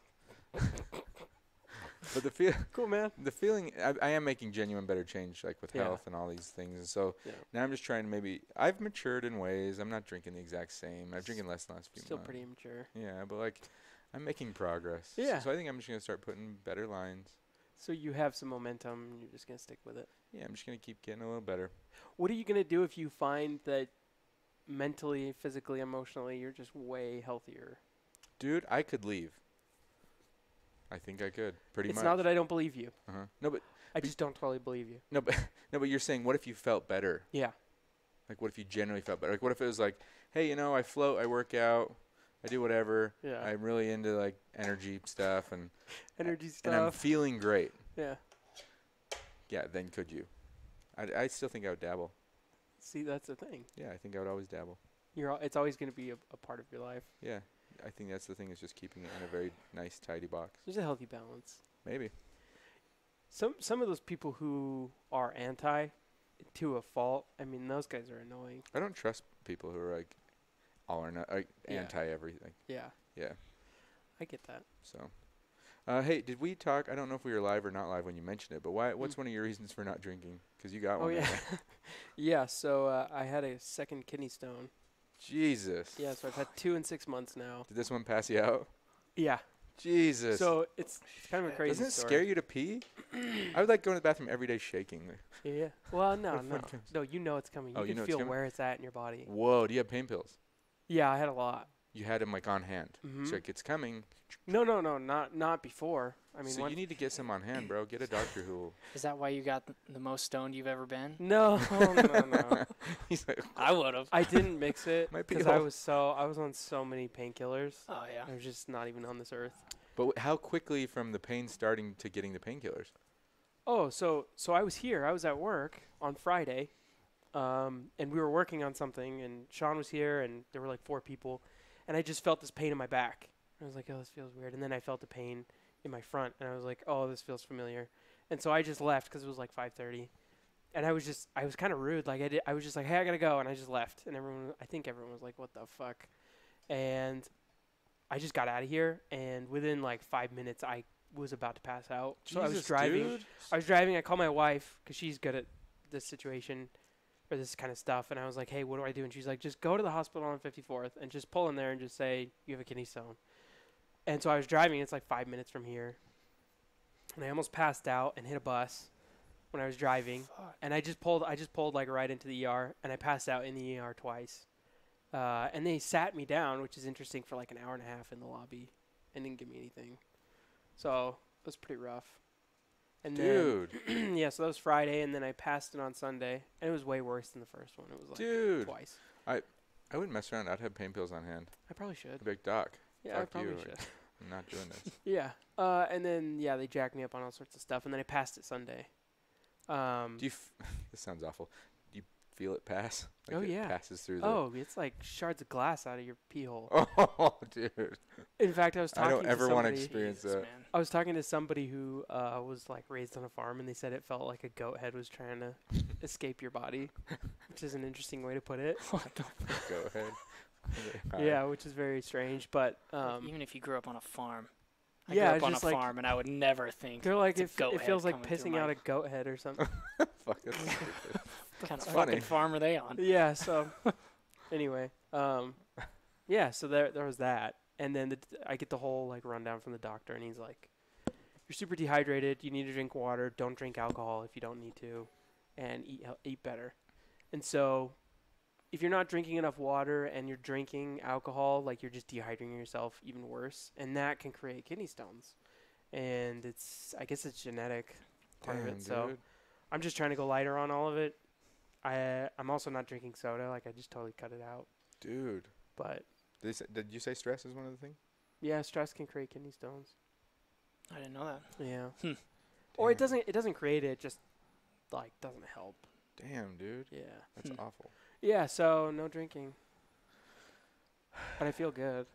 felt this. But the feeling, I am making genuine better change, like with Yeah. health and all these things. And so Yeah. now I'm just trying to I've matured in ways. I'm not drinking the exact same. I'm drinking less the last few Still months. pretty immature. Yeah, but like I'm making progress. Yeah. So I think I'm just going to start putting better lines. So you have some momentum, and you're just going to stick with it. Yeah, I'm just going to keep getting a little better. What are you going to do if you find that mentally, physically, emotionally, you're just way healthier? Dude, I could leave. I think I could. Pretty It's much. not that I don't believe you. Uh-huh. No, but I just don't totally believe you. no, but you're saying what if you felt better? Yeah. Like, what if you generally felt better? Like, what if it was like, hey, I float, I work out, I do whatever. Yeah. I'm really into, like, energy stuff, and Energy and I'm stuff. feeling great. Yeah. Yeah, then could you? I still think I would dabble. See, that's the thing. Yeah, I think I would always dabble. It's always going to be a part of your life. Yeah, I think that's the thing, is just keeping it in a very nice, tidy box. There's a healthy balance. Maybe. Some of those people who are anti to a fault, I mean, those guys are annoying. I don't trust people who are, like, all or not, like, Yeah. anti-everything. Yeah. Yeah, I get that. so. Hey, did we talk? I don't know if we were live or not live when you mentioned it, but what's one of your reasons for not drinking? Because you got Oh, one. yeah. right? Yeah, so I had a second kidney stone. Jesus. Yeah, so I've had 2 in 6 months now. Did this one pass you out? Yeah. Jesus. So it's kind of a crazy Doesn't it story. scare you to pee? I would like going to the bathroom every day shaking. Yeah. Well, no, What no. fun comes- No, you know it's coming. Oh, You you know can it's feel coming? where it's at in your body. Whoa, do you have pain pills? Yeah, I had a lot. You had them like on hand. Mhm. So like it's coming. No, not before. I mean, so you need to get some on hand, bro. Get a doctor who will. Is that why you got the most stoned you've ever been? no, no. He's like, I would have. I didn't mix it Might be because I was on so many painkillers. Oh yeah. I was just not even on this earth. but how quickly from the pain starting to getting the painkillers? Oh, so I was here. I was at work on Friday, and we were working on something. And Sean was here, and there were like 4 people, and I just felt this pain in my back. I was like, oh, this feels weird. And then I felt the pain in my front, and I was like, oh, this feels familiar. And so I just left because it was like 5:30, and I was kind of rude. Like I was just like, hey, I gotta go, and I just left. And I think everyone was like, what the fuck? And I just got out of here, and within like 5 minutes, I was about to pass out. So I was Jesus, driving. dude. I was driving. I called my wife because she's good at this situation or this kind of stuff. And I was like, hey, what do I do? And she's like, just go to the hospital on 54th and just pull in there and just say you have a kidney stone. And so I was driving. It's like 5 minutes from here. And I almost passed out and hit a bus when I was driving. Fuck. And I just pulled like right into the ER. And I passed out in the ER twice. And they sat me down, which is interesting, for like an hour and a half in the lobby. And didn't give me anything. So it was pretty rough. And Dude. then, yeah, so that was Friday, and then I passed it on Sunday, and it was way worse than the first one. It was like Dude. twice. I wouldn't mess around. I'd have pain pills on hand. I probably should. I'd be like, Doc, Yeah, I fuck probably you. should. Like, I'm not doing this. Yeah. And then, yeah, they jacked me up on all sorts of stuff, and then I passed it Sunday. Do you this sounds awful. Do you feel it pass? Like Oh, it yeah. passes through the... Oh, it's like shards of glass out of your pee hole. Oh, dude. In fact, I was I talking don't to ever want to somebody. experience Jesus, that. man. I was talking to somebody who was like raised on a farm, and they said it felt like a goat head was trying to escape your body, which is an interesting way to put it. What the Go ahead. Yeah, which is very strange, but Even if you grew up on a farm. I yeah, grew it's up on a just like farm, and I would never think they're like it's a goat it head feels like coming through pissing my- out a goat head or something. Fuck, that's stupid. what kind of funny. fucking farm are they on? Yeah, so anyway, yeah, so there was that, and then I get the whole like rundown from the doctor, and he's like, "You're super dehydrated. You need to drink water. Don't drink alcohol if you don't need to, and eat better." And so, if you're not drinking enough water and you're drinking alcohol, like you're just dehydrating yourself even worse, and that can create kidney stones. And I guess it's genetic part of Damn, it. So dude. I'm just trying to go lighter on all of it. I'm also not drinking soda. Like I just totally cut it out. Dude. But Did you say stress is one of the things? yeah, stress can create kidney stones. I didn't know that. Yeah. Or it Damn. doesn't create it, just like doesn't help. Damn, dude. Yeah. That's awful. Yeah, so no drinking. But I feel good.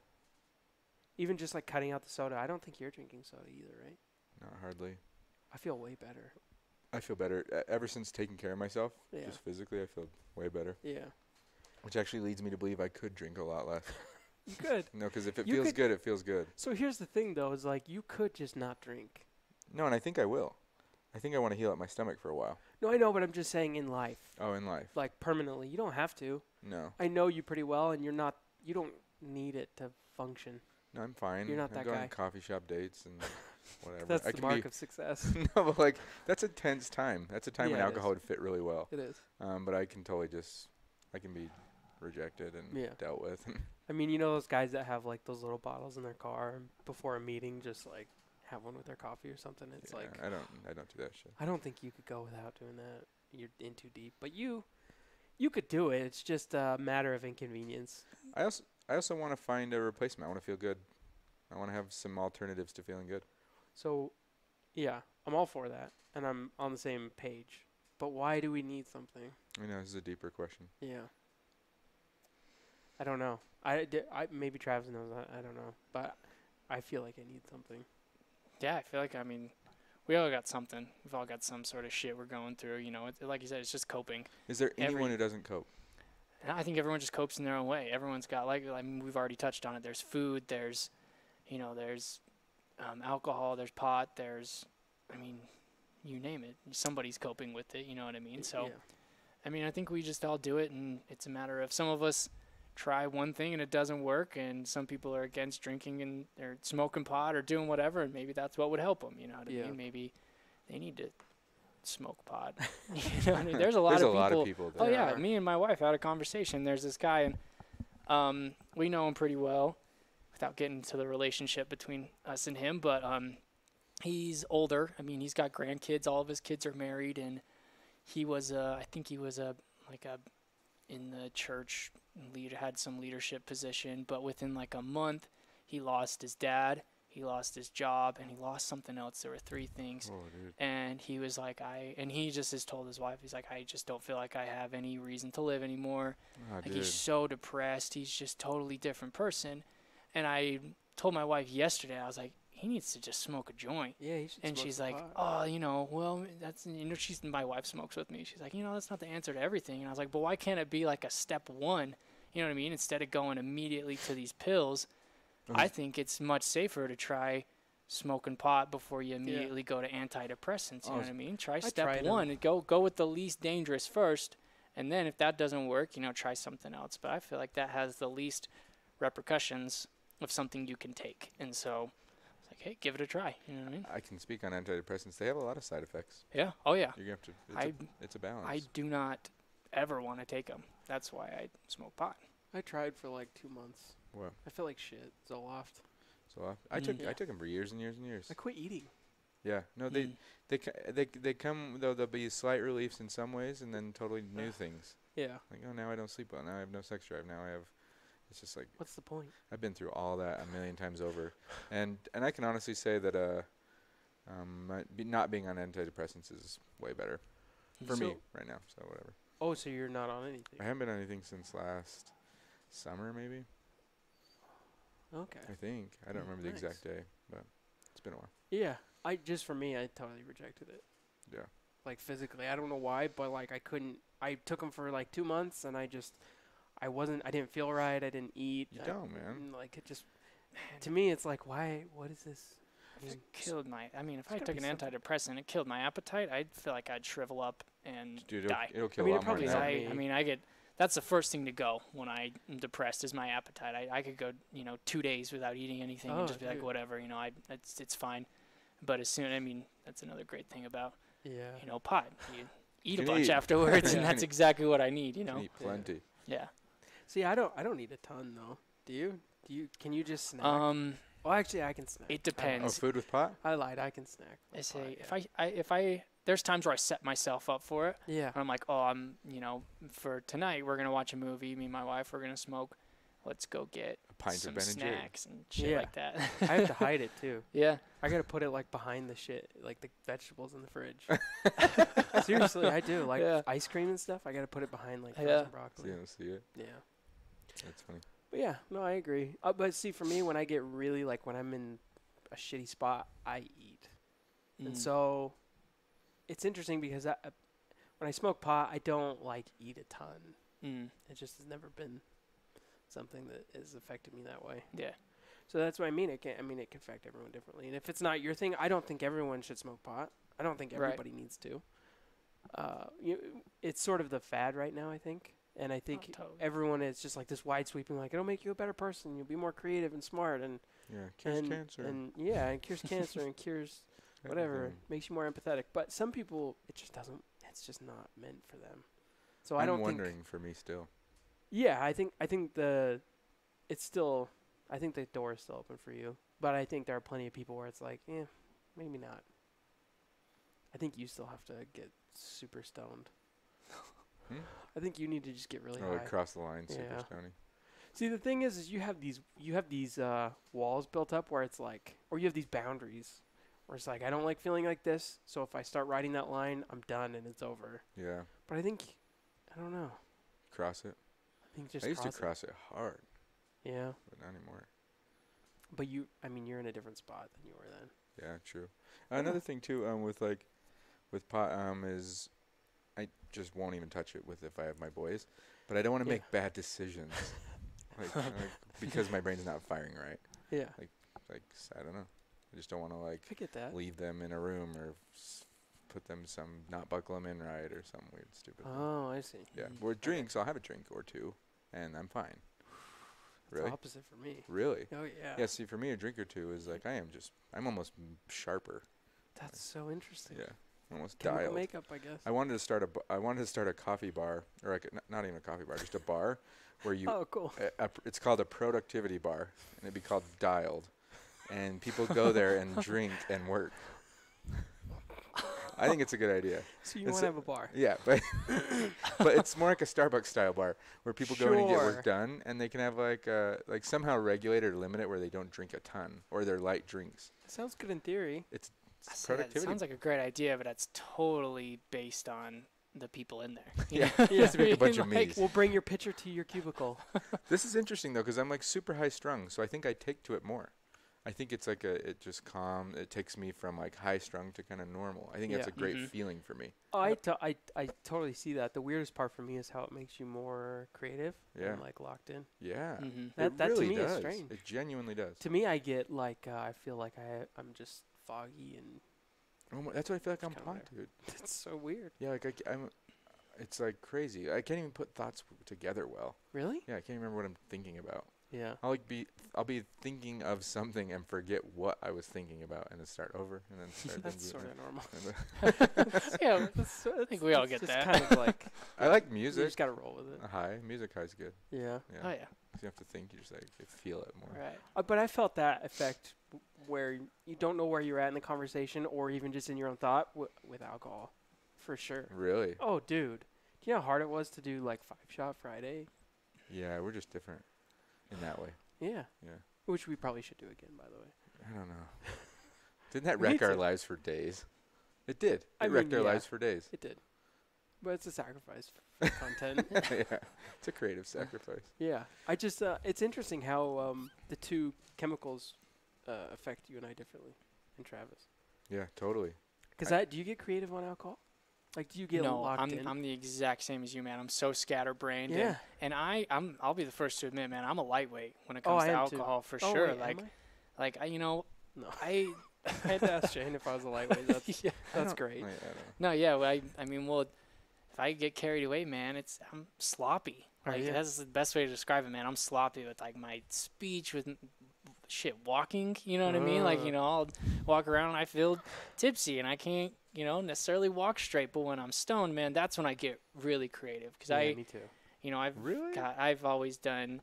Even just like cutting out the soda. I don't think you're drinking soda either, right? Not hardly. I feel way better. I feel better. Ever since taking care of myself, Yeah. just physically, I feel way better. Yeah. Which actually leads me to believe I could drink a lot less. You could. No, because if it You feels could- good, it feels good. So here's the thing though, is like you could just not drink. No, and I think I will. I think I want to heal up my stomach for a while. No, I know, but I'm just saying in life. Oh, in life. Like permanently. You don't have to. No. I know you pretty well, and you don't need it to function. No, I'm fine. You're not I'm that going guy. on coffee shop dates and whatever. That's I the can mark be, of success. No, but like that's a tense time. That's a time when Yeah, it alcohol is. would fit really well. It is. But I can totally I can be rejected and Yeah. dealt with. I mean, you know those guys that have like those little bottles in their car and before a meeting, just like have one with their coffee or something. It's Yeah, like I don't do that shit. I don't think you could go without doing that. You're in too deep, but you could do it. It's just a matter of inconvenience. I also want to find a replacement. I want to feel good. I want to have some alternatives to feeling good. So, yeah, I'm all for that, and I'm on the same page. But why do we need something? I know this is a deeper question. Yeah. I don't know. Maybe Travis knows. I don't know, but I feel like I need something. Yeah, I feel like, I mean, we all got something. We've all got some sort of shit we're going through. You know, like you said, it's just coping. Is there Every- anyone who doesn't cope? And I think everyone just copes in their own way. Everyone's got, like, I mean, we've already touched on it. There's food, there's alcohol, there's pot, I mean, you name it. Somebody's coping with it, you know what I mean? So, Yeah. I mean, I think we just all do it, and it's a matter of some of us try one thing and it doesn't work, and some people are against drinking and they're smoking pot or doing whatever, and maybe that's what would help them, you know what I Yeah. mean? Maybe they need to smoke pot. You know what I mean? There's a lot There's of a people. lot of people. Oh That yeah, are. me and my wife had a conversation. There's this guy, and we know him pretty well, without getting into the relationship between us and him. But he's older. I mean, he's got grandkids. All of his kids are married, and he was I think he was in the church leader, had some leadership position. But within like a month, he lost his dad, he lost his job, and he lost something else. There were 3 things. Oh, dude. And he was like, and he just has told his wife, he's like, I just don't feel like I have any reason to live anymore. Oh, Like dude. he's so depressed. He's just totally different person. And I told my wife yesterday, I was like, he needs to just smoke a joint. Yeah, you should And smoke she's some like, pot. oh, you know, well, that's, you know, my wife smokes with me. She's like, you know, that's not the answer to everything. And I was like, but why can't it be like a step 1? You know what I mean? Instead of going immediately to these pills, I think it's much safer to try smoking pot before you immediately go to antidepressants. You know what I mean? Try step tried 'em. one and go with the least dangerous first, and then if that doesn't work, try something else. But I feel like that has the least repercussions of something you can take, and so it's like, hey, give it a try. You know what I mean? I can speak on antidepressants. They have a lot of side effects. Yeah. Oh yeah. You're gonna have to. It's a balance. I do not ever want to take them. That's why I smoke pot. I tried for like 2 months. What? I felt like shit. Zoloft. So I took them for years and years and years. I quit eating. Yeah. No, they come though. There'll be slight reliefs in some ways, and then totally new things. Yeah. Like, oh, now I don't sleep well. Now I have no sex drive. Now I have. It's just like. What's the point? I've been through all that a million times over, and I can honestly say that not being on antidepressants is way better for me right now. So whatever. Oh, so you're not on anything? I haven't been on anything since last summer, maybe. Okay. I think I don't remember the exact day, but it's been a while. Yeah. For me, I totally rejected it. Yeah. Like physically, I don't know why, but like I couldn't. I took them for like 2 months, and I didn't feel right. I didn't eat. You don't, man. Like it just. To me, it's like, why? What is this? It killed if I took an antidepressant, it killed my appetite. I'd feel like I'd shrivel up and die. It'll kill a lot more than that. That's the first thing to go when I'm depressed is my appetite. I could go, 2 days without eating anything and just be like, whatever, it's fine. But that's another great thing about, pot. You eat a bunch afterwards, and that's exactly what I need, You can eat plenty. Yeah. See, I don't need a ton though. Do you? Can you just snack? Well, actually, I can snack. It depends. Oh, food with pot? I lied. I can snack. I say if I there's times where I set myself up for it. Yeah. And I'm like, for tonight we're gonna watch a movie. Me and my wife, we're gonna smoke. Let's go get a pint some of Ben and snacks and shit like that. I have to hide it too. Yeah. I gotta put it like behind the shit, like the vegetables in the fridge. Seriously, I do. Like ice cream and stuff. I gotta put it behind like frozen broccoli. So you don't see it. Yeah. That's funny. But yeah, no, I agree. But see, for me, when I get really when I'm in a shitty spot, I eat, and so it's interesting because when I smoke pot, I don't eat a ton. It just has never been something that has affected me that way. Yeah. So that's what I mean. It can affect everyone differently. And if it's not your thing, I don't think everyone should smoke pot. I don't think everybody needs to. It's sort of the fad right now, I think. And I think everyone is just like this wide sweeping, it'll make you a better person. You'll be more creative and smart. And cures cancer. And it cures cancer and cures whatever. Makes you more empathetic. But some people, it just doesn't. It's just not meant for them. So I don't think. I'm wondering for me still. Yeah, I think it's still. I think the door is still open for you. But I think there are plenty of people where it's like, maybe not. I think you still have to get super stoned. I think you need to just get really high. Across the line, super stony. See, the thing is you have these walls built up where it's like, or you have these boundaries where it's like, I don't like feeling like this, so if I start riding that line, I'm done and it's over. Yeah. But I don't know. Cross it. I used to cross it hard. Yeah. But not anymore. But you're in a different spot than you were then. Yeah, true. Another thing too, with pot, is I just won't even touch it if I have my boys, but I don't want to make bad decisions, because my brain's not firing right. Yeah. I don't know. I just don't want to I get that. leave them in a room or not buckle them in right or some weird stupid thing. Oh, I see. Yeah. With drinks, I'll have a drink or two, and I'm fine. Really? It's opposite for me. Really? Oh yeah. Yeah. See, for me, a drink or two is I'm almost sharper. That's so interesting. Yeah. Almost Chemical dialed. makeup, I guess. I wanted to start a coffee bar, or not even a coffee bar, just a bar where you. Oh, cool. It's called a productivity bar, and it'd be called Dialed, and people go there and drink and work. I think it's a good idea. So you want to have a bar? Yeah, but it's more like a Starbucks style bar where people go in and get work done, and they can have somehow regulate or limit it where they don't drink a ton or they're light drinks. Sounds good in theory. It's productivity. It sounds like a great idea, but that's totally based on the people in there. Yeah, to make a bunch of me's. We'll bring your pitcher to your cubicle. This is interesting though, because I'm super high strung, so I think I take to it more. I think it's like it just calm. It takes me from like high strung to kind of normal. I think that's a Yeah. great feeling for me. Oh, I totally see that. The weirdest part for me is how it makes you more creative Yeah. and like locked in. Yeah. That It that really to me does. is strange. It genuinely does. To me, I get like I feel like I'm just foggy and Oh my, that's what I feel like I'm kinda pumped, whatever. dude. it's so weird. Yeah, like I'm. It's like crazy. I can't even put thoughts together well. Really? Yeah, I can't remember what I'm thinking about. Yeah. I'll be thinking of something and forget what I was thinking about, and then start over, and then start That's thinking. sort of normal. Yeah, I think we all get Just that. kind of like I like you music. just gotta roll with it. High music high's good. Yeah. Yeah, Oh 'cause yeah, you have to think. You just like you feel it more. right. But I felt that effect where you don't know where you're at in the conversation or even just in your own thought with alcohol, for sure. Really? Oh, dude. Do you know how hard it was to do like 5-Shot Friday? Yeah, we're just different in that way. Yeah. Yeah. Which we probably should do again, by the way. I don't know. Didn't that Me wreck our too. lives for days? It did. I It wrecked mean, our yeah. lives for days. It did. But it's a sacrifice for content. Yeah, it's a creative sacrifice. Yeah. I just, it's interesting how the two chemicals affect you and I differently, and Travis. Yeah, totally. Because do you get creative on alcohol? Like, do you get No, locked in? I'm the exact same as you, man. I'm so scatterbrained. Yeah. And I'll be the first to admit, man, I'm a lightweit when it Oh, comes I to am too. alcohol for Oh, sure. wait, Like, am like I, No. I I had to ask Shane if I was a lightweight. That's, yeah. that's great. I don't know. No, yeah. Well, I mean, well, if I get carried away, man, I'm sloppy. Are Like you? that's the best way to describe it, man. I'm sloppy with like my speech, with walking. You know what I mean? Like I'll walk around and I feel tipsy and I can't necessarily walk straight. But when I'm stoned, man, that's when I get really creative because Yeah, me too. I've always done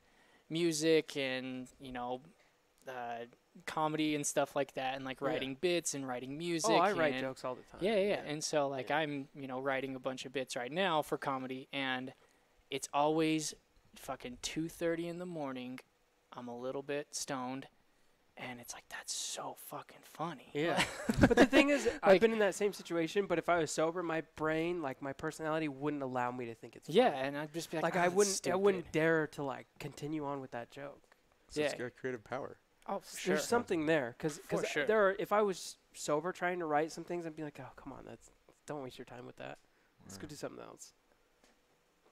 music and comedy and stuff like that, and like Yeah. writing bits and writing music. Oh, I write and jokes all the time. yeah. And so like Yeah. I'm writing a bunch of bits right now for comedy, and it's always fucking 2:30 in the morning. I'm a little bit stoned, and it's like that's so fucking funny. Yeah. But the thing is, I've Like- been in that same situation, but if I was sober, my brain, like my personality wouldn't allow me to think it's Yeah, funny. and I'd just be like, Like "Ah, I that's wouldn't stupid." dare to like continue on with that joke. So it's Yeah. got creative power. Oh, for sure. There's something there cuz For sure. if I was sober trying to write some things, I'd be like, "Oh, come on, don't waste your time with that. Let's go do something else."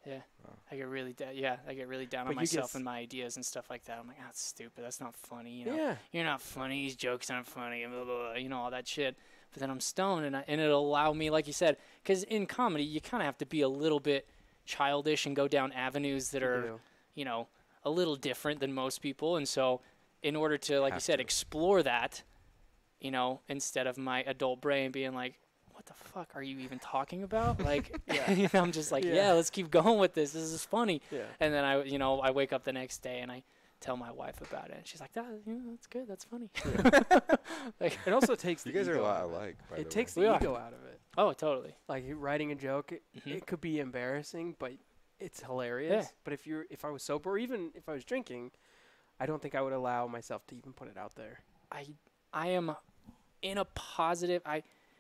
Yeah, Wow. I get really I get really down But on you get myself s- and my ideas and stuff like that. I'm like, ah, that's stupid. That's not funny. Yeah. You're not funny. These jokes aren't funny. Blah, blah, blah, all that shit. But then I'm stoned, and it'll allow me, like you said, because in comedy you kind of have to be a little bit childish and go down avenues that You are, do. a little different than most people. And so, in order to, like you Have said, to. explore that, instead of my adult brain being like, what the fuck are you even talking about? Like, Yeah. I'm just like, Yeah. yeah, let's keep going with this. This is funny. Yeah. And then I wake up the next day and I tell my wife about it, and she's like, that's good. That's funny. Like, It also takes You the guys are a ego lot out of it. alike, by It the takes way. the We are. ego out of it. oh, totally. Like you writing a joke, Mhm. it could be embarrassing, but it's hilarious. Yeah. But if I was sober, or even if I was drinking, I don't think I would allow myself to even put it out there. I am in a positive.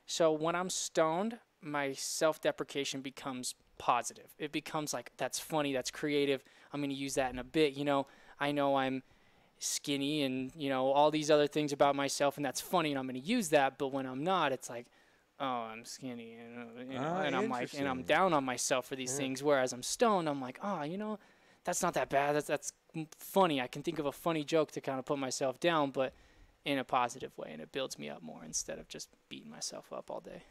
So when I'm stoned, my self-deprecation becomes positive. It becomes like, that's funny, that's creative. I'm going to use that in a bit. I know I'm skinny and all these other things about myself, and that's funny, and I'm going to use that. But when I'm not, it's like, oh, I'm skinny, and I'm like, and I'm Interesting. down on myself for these Yeah. things. Whereas I'm stoned, I'm like, oh, that's not that bad. That's funny. I can think of a funny joke to kind of put myself down, but in a positive way, and it builds me up more instead of just beating myself up all day.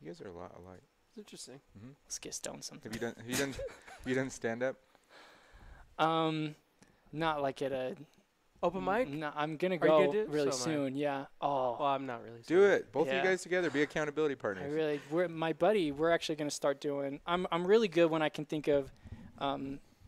You guys are a lot alike. It's interesting. Let's get stoned sometime. Have you done stand up? Not like at a Open mic? No, I'm gonna Are you go gonna do it? really So am I. soon. Yeah. Oh, Well, I'm not really. Do sober. it. Both of Yeah. you guys together. Be accountability partners. my buddy. We're actually gonna start doing. I'm really good when I can think of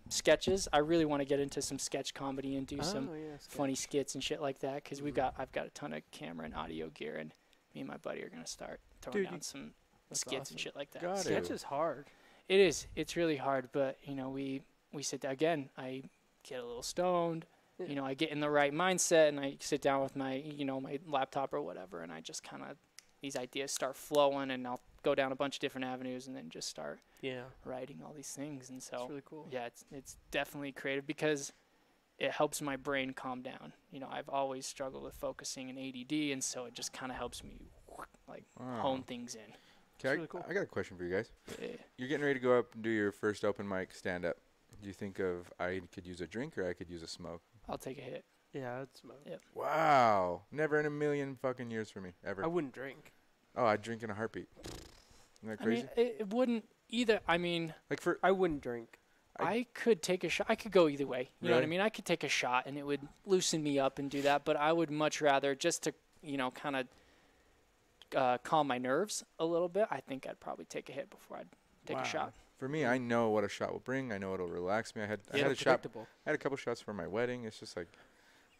sketches. I really want to get into some sketch comedy and do some Oh, yeah, sketch. funny skits and shit like that. Because Mhm. I've got a ton of camera and audio gear, and me and my buddy are gonna start throwing Dude, down you- some That's skits awesome. and shit like that. Got So it. Sketch is hard. it is. It's really hard, but we sit down again. I get a little stoned. Yeah. I get in the right mindset, and I sit down with my my laptop or whatever, and I just kind of these ideas start flowing, and I'll go down a bunch of different avenues, and then just start Yeah. writing all these things. And so That's really cool. yeah, it's definitely creative because it helps my brain calm down. I've always struggled with focusing and ADD, and so it just kind of helps me hone things in. Okay, really cool. I got a question for you guys. Yeah. You're getting ready to go up and do your first open mic stand up. Do you think of I could use a drink or I could use a smoke? I'll take a hit. Yeah, I'd smoke. Yeah. Wow. Never in a million fucking years for me. Ever. I wouldn't drink. Oh, I'd drink in a heartbeat. Isn't that I crazy? mean, it wouldn't either. I mean, like for I wouldn't drink. I could take a shot. I could go either way. You know what I Really? mean? I could take a shot and it would loosen me up and do that. But I would much rather just to, kind of calm my nerves a little bit. I think I'd probably take a hit before I'd take a shot. For me, I know what a shot will bring. I know it'll relax me. I had a shot. Predictable. I had a couple shots for my wedding. It's just like,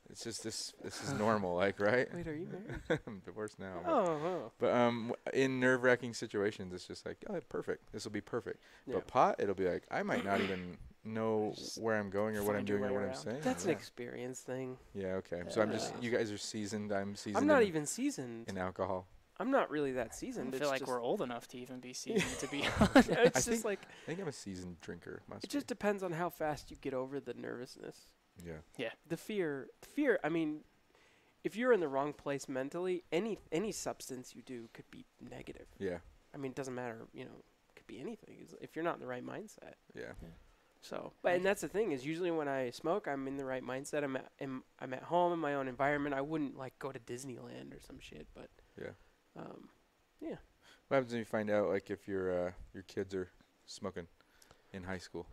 it's just this is normal, like, right? Wait, are you married? I'm divorced now. Oh. But in nerve-wracking situations, it's just like, oh, perfect. This will be perfect. Yeah. But pot, it'll be like, I might not even know where I'm going or what I'm find your doing or way what I'm around. saying. That's an yeah. experience thing. Yeah, okay. So I'm just, Yeah. you guys are seasoned. I'm seasoned. I'm not even seasoned. in alcohol. I'm not really that I seasoned. don't feel It's like just, we're old enough to even be seasoned, to be honest. it's I just think- like I think I'm a seasoned drinker. Must it just depends on how fast you get over the nervousness. be. Yeah. The fear. I mean, if you're in the wrong place mentally, any substance you do could be negative. Yeah. I mean, it doesn't matter. It could be anything. If you're not in the right mindset. Yeah. So, and that's the thing is usually when I smoke, I'm in the right mindset. I'm at home in my own environment. I wouldn't like go to Disneyland or some shit, but Yeah. yeah. What happens when you find out, like, if your kids are smoking in high school?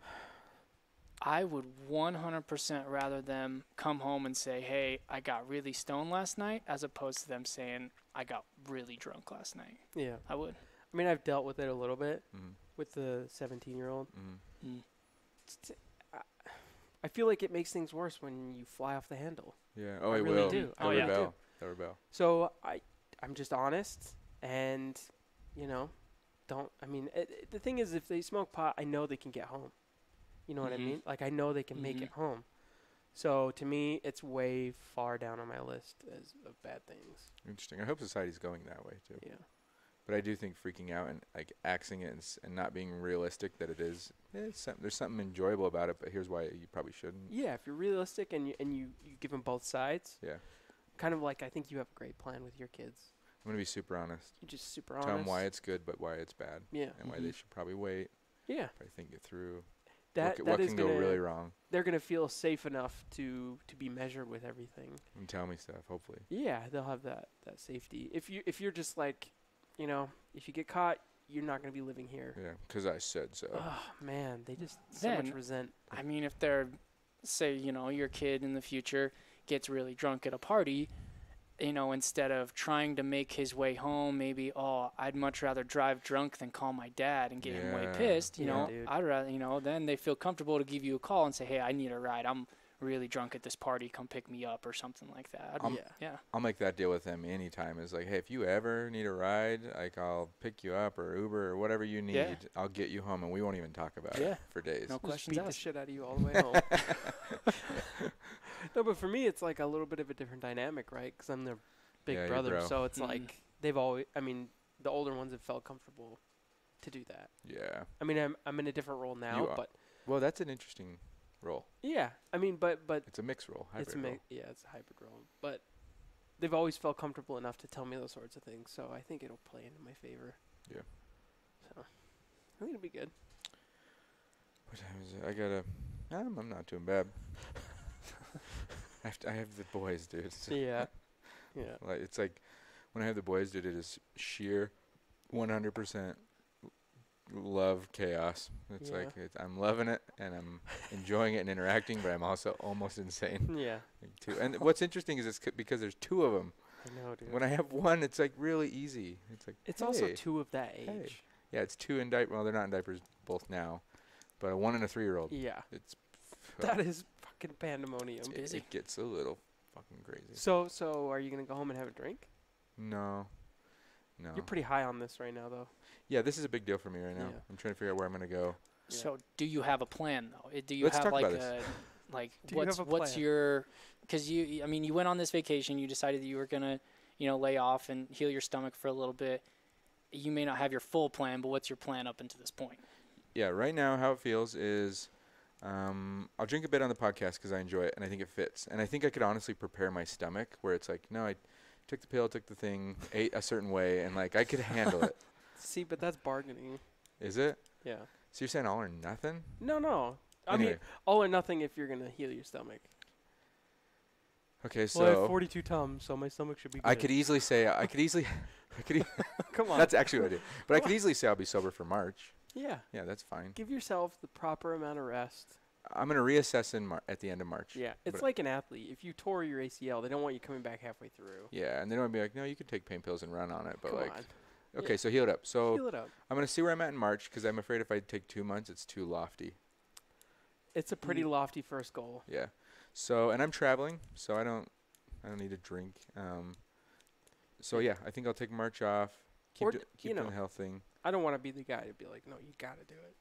I would 100% rather them come home and say, hey, I got really stoned last night, as opposed to them saying, I got really drunk last night. Yeah. I would. I mean, I've dealt with it a little bit Mm-hmm. with the 17-year-old. Mm-hmm. I feel like it makes things worse when you fly off the handle. Yeah. Oh, I it really will. do. They'll Oh, yeah. rebel. They'll rebel. So I'm just honest, and don't. I mean, the thing is, if they smoke pot, I know they can get home. You know what I Mhm. mean? Like I know they can make Mhm. it home. So to me, it's way far down on my list of bad things. Interesting. I hope society's going that way, too. Yeah. But I do think freaking out and, like, axing it and not being realistic that it is, there's something enjoyable about it, but here's why you probably shouldn't. Yeah, if you're realistic and you give them both sides, Yeah. kind of like I think you have a great plan with your kids. I'm going to be super honest. You're just super Tell honest. them why it's good, but why it's bad. Yeah. And why they should probably wait. Yeah. Probably think it through. That what is can go gonna really wrong? they're gonna feel safe enough to be measured with everything. And tell me stuff, hopefully. Yeah, they'll have that safety. If you're just like, if you get caught, you're not gonna be living here. Yeah, because I said so. Oh man, they just so much Then- resent. I mean, if they're, say, your kid in the future gets really drunk at a party, instead of trying to make his way home, maybe, I'd much rather drive drunk than call my dad and get him way Yeah. pissed. Yeah, dude. I'd rather, then they feel comfortable to give you a call and say, hey, I need a ride. I'm really drunk at this party. Come pick me up or something like that. Yeah. I'll make that deal with them anytime. It's like, hey, if you ever need a ride, like, I'll pick you up or Uber or whatever you need. Yeah. I'll get you home, and we won't even talk about Yeah. it for days. No Just questions beat the asked. shit out of you all the way home. No, but for me, it's like a little bit of a different dynamic, right? Because I'm their big Yeah, your brother, bro. so it's Mhm. like they've always. I mean, the older ones have felt comfortable to do that. Yeah. I mean, I'm in a different role now, You are. but Well, that's an interesting role. yeah, I mean, but It's a mixed role. Hybrid role. yeah, it's a hybrid role, but they've always felt comfortable enough to tell me those sorts of things, so I think it'll play into my favor. Yeah. So I think it'll be good. What time is it? I gotta. I'm not doing bad. I have the boys, dude. So Yeah, yeah. like, it's like when I have the boys, dude, it is sheer 100% love chaos. It's Yeah. like I'm loving it and I'm enjoying it and interacting, but I'm also almost insane Yeah, too. And what's interesting is because there's two of them. I know, dude. When I have one, it's like really easy. It's like It's also hey. two of that Hey. age. Yeah, it's two in diaper. Well, they're not in diapers both now, but a 1 and a 3-year-old. Yeah, It's that is fucking pandemonium. it gets a little fucking crazy. So are you gonna go home and have a drink? No. You're pretty high on this right now, though. Yeah, this is a big deal for me right now. Yeah. I'm trying to figure out where I'm gonna go. Yeah. So do you have a plan, though? Do you Let's have talk like about this. Do you have a what's plan? your, because you went on this vacation, you decided that you were going to, lay off and heal your stomach for a little bit. You may not have your full plan, but what's your plan up until this point? Yeah, right now how it feels is I'll drink a bit on the podcast because I enjoy it and I think it fits. And I think I could honestly prepare my stomach where it's like, no, I took the pill, took the thing, ate a certain way, and like I could handle it. See, but that's bargaining. Is it? Yeah. So you're saying all or nothing? No. I Anyway. mean, all or nothing if you're gonna heal your stomach. Okay, Well, I have so 42 tums, so my stomach should be good. I could easily say Come on. that's actually what I do. But I could easily say I'll be sober for March. Yeah. Yeah, that's fine. Give yourself the proper amount of rest. I'm gonna reassess at the end of March. Yeah. It's But- like an athlete. If you tore your ACL, they don't want you coming back halfway through. Yeah, and they don't want to be like, no, you could take pain pills and run on it. But Come like, on. okay, so heal it up. So Heal it up. I'm gonna see where I'm at in March because I'm afraid if I take 2 months, it's too lofty. It's a pretty lofty first goal. Yeah. So and I'm traveling, so I don't need to drink. So yeah, I think I'll take March off. Or Keep you doing know. the health thing. I don't want to be the guy to be like, no, you got to do it.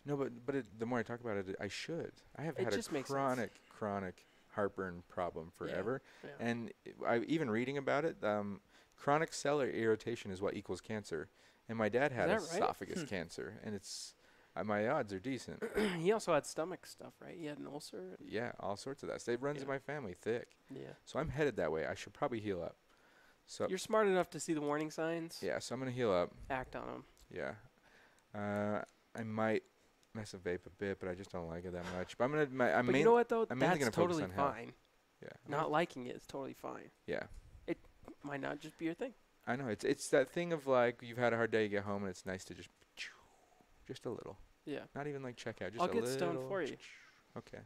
No, but the more I talk about it, I should. I have It had just a makes sense. chronic heartburn problem forever, Yeah. and I even reading about it. Chronic cellular irritation is what equals cancer, and my dad had that right? esophagus cancer, and it's my odds are decent. He also had stomach stuff, right? He had an ulcer. Yeah, all sorts of that. So it runs in Yeah. my family thick, Yeah. so I'm headed that way. I should probably heal up. So You're smart enough to see the warning signs. yeah, so I'm gonna heal up. Act on them. Yeah, I might mess a vape a bit, but I just don't like it that much. But I'm gonna. I'm But main, you know what though? I'm mainly That's gonna focus totally on health. fine. Yeah. Not liking it is totally fine. Yeah. Might not just be your thing. I know it's that thing of like you've had a hard day, you get home, and it's nice to just a little, Yeah. not even like check out, just I'll a get little. stoned for you. Okay,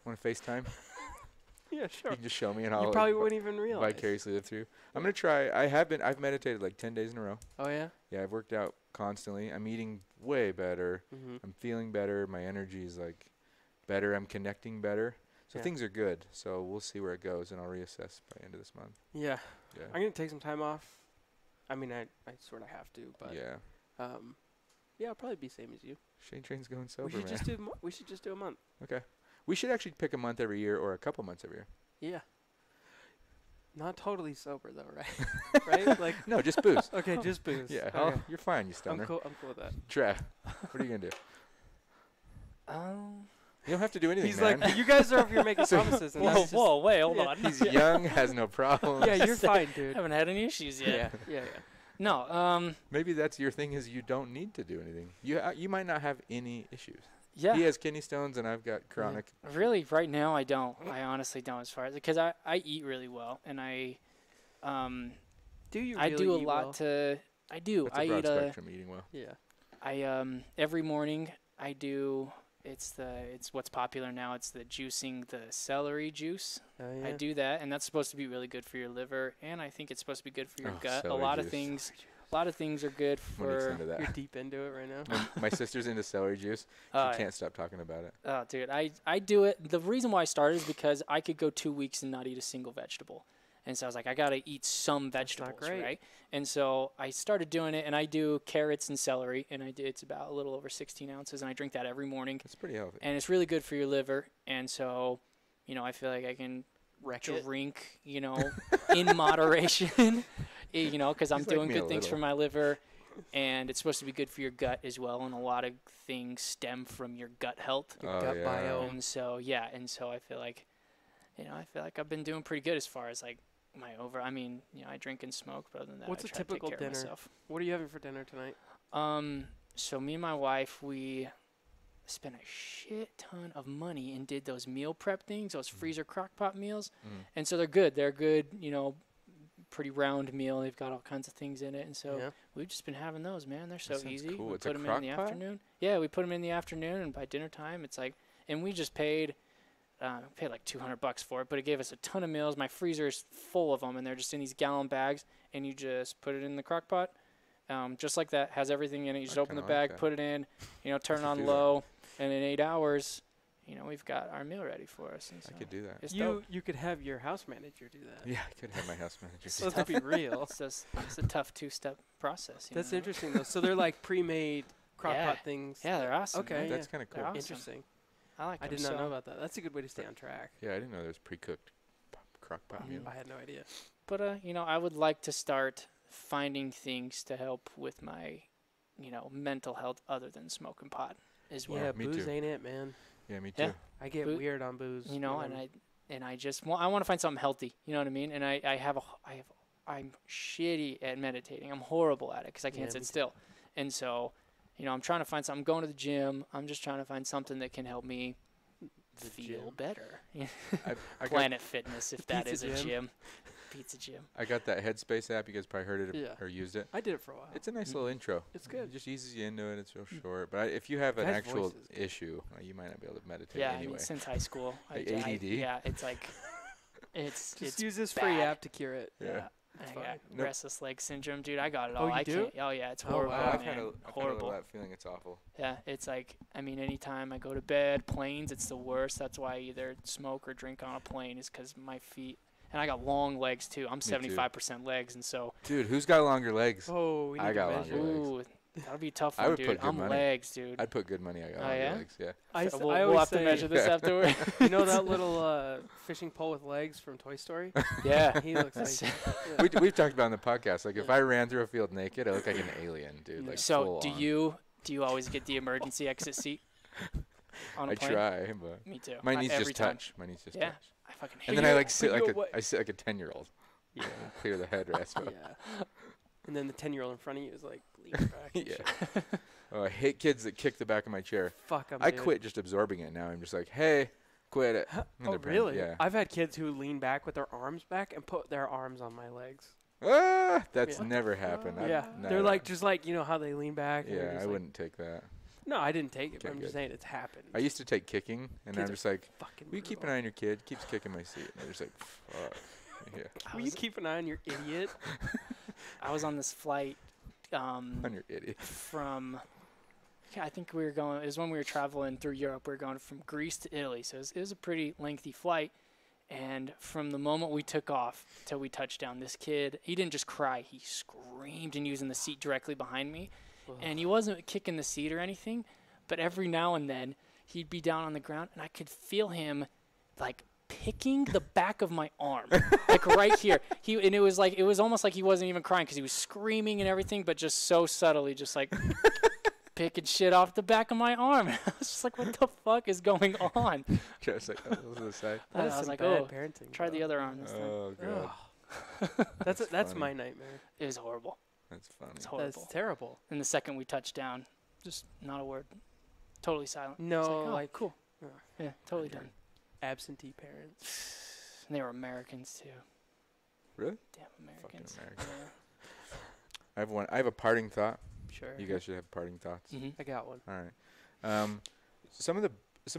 want to FaceTime? Yeah, sure. You can just show me, and You I'll probably like, wouldn't even realize. vicariously live through. I'm gonna try. I've meditated like 10 days in a row. Oh yeah. Yeah, I've worked out constantly. I'm eating way better. Mm-hmm. I'm feeling better. My energy is like better. I'm connecting better. So Yeah. things are good. So we'll see where it goes, and I'll reassess by the end of this month. Yeah. Yeah. I'm gonna take some time off. I mean, I sort of have to, but Yeah. yeah, I'll probably be same as you. Shanetrain's going sober, We should man. just do. We should just do a month. Okay. We should actually pick a month every year or a couple months every year. Yeah. Not totally sober though, right? Right? Like. No, just booze. Okay, just booze. Yeah, Okay. you're fine, you I'm stoner. cool. I'm cool with that. Trav, what are you gonna do? You don't have to do anything, He's man. like, you guys are over here making promises, and Whoa, that's just, whoa, wait, hold yeah. on. He's young, has no problems. yeah, you're fine, dude. Haven't had any issues yet. Yeah. No, Maybe that's your thing is you don't need to do anything. You might not have any issues. yeah. He has kidney stones and I've got chronic. Really, right now, I don't. I honestly don't. As far as because I eat really well, and Do you? I really do a eat lot well? to. I do. That's I a broad eat spectrum eating well. Yeah. every morning I do. It's what's popular now. It's the juicing the celery juice. Oh, yeah. I do that, and that's supposed to be really good for your liver, and I think it's supposed to be good for your Oh, gut. A celery lot of juice. things. A lot of things are good Monique's for. into that. You're deep into it right now. My sister's into celery juice. She Uh, can't stop talking about it. Oh, dude, I do it. The reason why I started is because I could go 2 weeks and not eat a single vegetable. And so I was like, I got to eat some not vegetables, great. right? And so I started doing it, and I do carrots and celery, and it's about a little over 16 ounces, and I drink that every morning. It's pretty healthy. And it's really good for your liver. And so, I feel like I can Wreck it. drink, in moderation, because I'm He's like doing me a good things for little. my liver. And it's supposed to be good for your gut as well. And a lot of things stem from your gut health. Your Oh, gut yeah. biome. And so, I feel like, I've been doing pretty good as far as like my I drink and smoke, but other than that, What's I a try to typical take care of dinner? myself. What are you having for dinner tonight? So me and my wife, we spent a shit ton of money and did those meal prep things, those freezer crock pot meals. Mm. And so they're good. They're good, pretty round meal. They've got all kinds of things in it. And so Yeah. we've just been having those, man. They're so sounds easy. cool. We It's a put them in the crock pot? afternoon. Yeah, we put them in the afternoon, and by dinner time, it's like, and we just paid like $200 for it, but it gave us a ton of meals. My freezer is full of them, and they're just in these gallon bags, and you just put it in the crock pot, just like that. Has everything in it. You just I open the kinda like bag, that. put it in, turn it should on do that. low, and in 8 hours, we've got our meal ready for us. And so I could do that. it's dope. You could have your house manager do that. Yeah, I could have my house manager. So let's be real. It's a tough 2-step process. That's know? interesting though. So they're like pre-made crock Yeah. pot things. Yeah, they're awesome. Okay. man. That's yeah. kind of cool. They're awesome. Interesting. I like I them. did not so- know about that. That's a good way to stay on track. Yeah, I didn't know there was pre-cooked crock pot Mhm. meal. I had no idea. But I would like to start finding things to help with my, mental health other than smoking pot as well. Yeah, me booze too. ain't it, man. Yeah, me too. Yeah. I get Boo- weird on booze. You know, when and I just I want to find something healthy. You know what I mean? And I'm shitty at meditating. I'm horrible at it because I can't Yeah, sit me too. still. And so, you know, I'm trying to find something. I'm going to the gym. I'm just trying to find something that can help me The feel gym. better. I got, Planet Fitness, if that pizza is a gym. gym. Pizza gym. I got that Headspace app. You guys probably heard it Yeah. or used it. I did it for a while. It's a nice little intro. It's good. It just eases you into it. It's real short. But if you have an Guy's actual voice is good. issue, you might not be able to meditate Yeah, I anyway. mean, since high school. Like I- ADD? yeah, it's like, it's Just it's use this free bad. app to cure it. Yeah. It's I fine. got Nope. restless leg syndrome, dude. I got it Oh, all. you I do? can't. Oh yeah, it's Oh, horrible, wow. I've man. had a Horrible. that feeling. It's awful. Yeah, it's like, I mean, anytime I go to bed, planes, it's the worst. That's why I either smoke or drink on a plane is because my feet, and I got long legs too. I'm too. 75% legs, and so, Dude, who's got longer legs? Oh, we need I to got measure. longer legs. ooh, that'll be a tough I one, would dude. put good I'm money. legs, dude. I'd put good money. I got Oh, longer yeah? legs. Yeah. We'll I we'll always have to say, measure this afterward. You know that little fishing pole with legs from Toy Story? Yeah. He looks That's- like. We've talked about in the podcast. Like, if Yeah. I ran through a field naked, I look like an alien, dude. Yeah. Like, So full do on. you always get the emergency exit seat on a I plane? try, but Me too. my knees Every just time. touch. My knees just Yeah. touch. I fucking hate And then it. I like sit but like you know what- I sit like a 10-year-old. Yeah. Clear the headrest. But Yeah. And then the 10-year-old in front of you is like, lean back. and Yeah. shit. Oh, I hate kids that kick the back of my chair. Fuck 'em, I dude. quit just absorbing it. Now I'm just like, hey, quit it. And Oh, they're paying- really? Yeah. I've had kids who lean back with their arms back and put their arms on my legs. That's Yeah. never happened. I've Yeah. never- They're like, just like, you know how they lean back? and they're Yeah, just I like- wouldn't take that. No, I didn't take it, but Okay, I'm just good. saying it's happened. I used to take kicking, and Kids I'm are just like, fucking will you keep an brutal. eye on your kid? Keeps kicking my seat. And they're just like, fuck. Yeah. I Will you was, keep an eye on your idiot? I was on this flight On your idiot. from, I think we were going, it was when we were traveling through Europe. We were going from Greece to Italy. So it was a pretty lengthy flight. And from the moment we took off till we touched down, this kid, he didn't just cry. He screamed and he was in the seat directly behind me. And he wasn't kicking the seat or anything. But every now and then, he'd be down on the ground, and I could feel him, like, picking the back of my arm, like right here. And it was almost like he wasn't even crying because he was screaming and everything, but just so subtly, just like picking shit off the back of my arm. I was just like, what the fuck is going on? Just like, oh, to the side. That I is was some like, bad oh, parenting. try bro. the other arm this time. Oh, God. Ugh. That's funny. my nightmare. It was horrible. That's funny. It's horrible. That's terrible. And the second we touched down, just not a word. Totally silent. No, It's like, oh, like cool. uh, Yeah, totally done. absentee parents. And they were Americans too. Really? Damn Fucking Americans. Americans. I have a parting thought. Sure. You guys should have parting thoughts. Mm-hmm. I got one. All right. Some of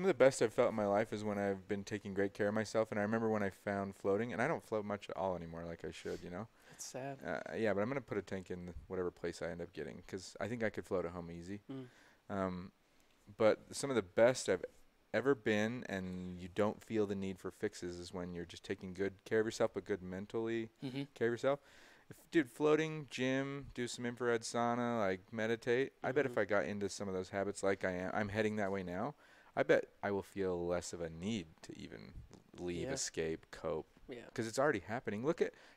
the best I've felt in my life is when I've been taking great care of myself. And I remember when I found floating, and I don't float much at all anymore, like I should, you know. That's sad. Yeah, but I'm gonna put a tank in whatever place I end up getting, 'cause I think I could float at home easy. Mm. But some of the best I've ever been, and you don't feel the need for fixes, is when you're just taking good care of yourself, but good mentally Mm-hmm. care of yourself. Dude, floating, gym, do some infrared sauna, like meditate. I bet if Mhm. I got into some of those habits like I'm heading that way now, I bet I will feel less of a need to even leave, Yeah. escape, cope. Yeah. Because it's already happening.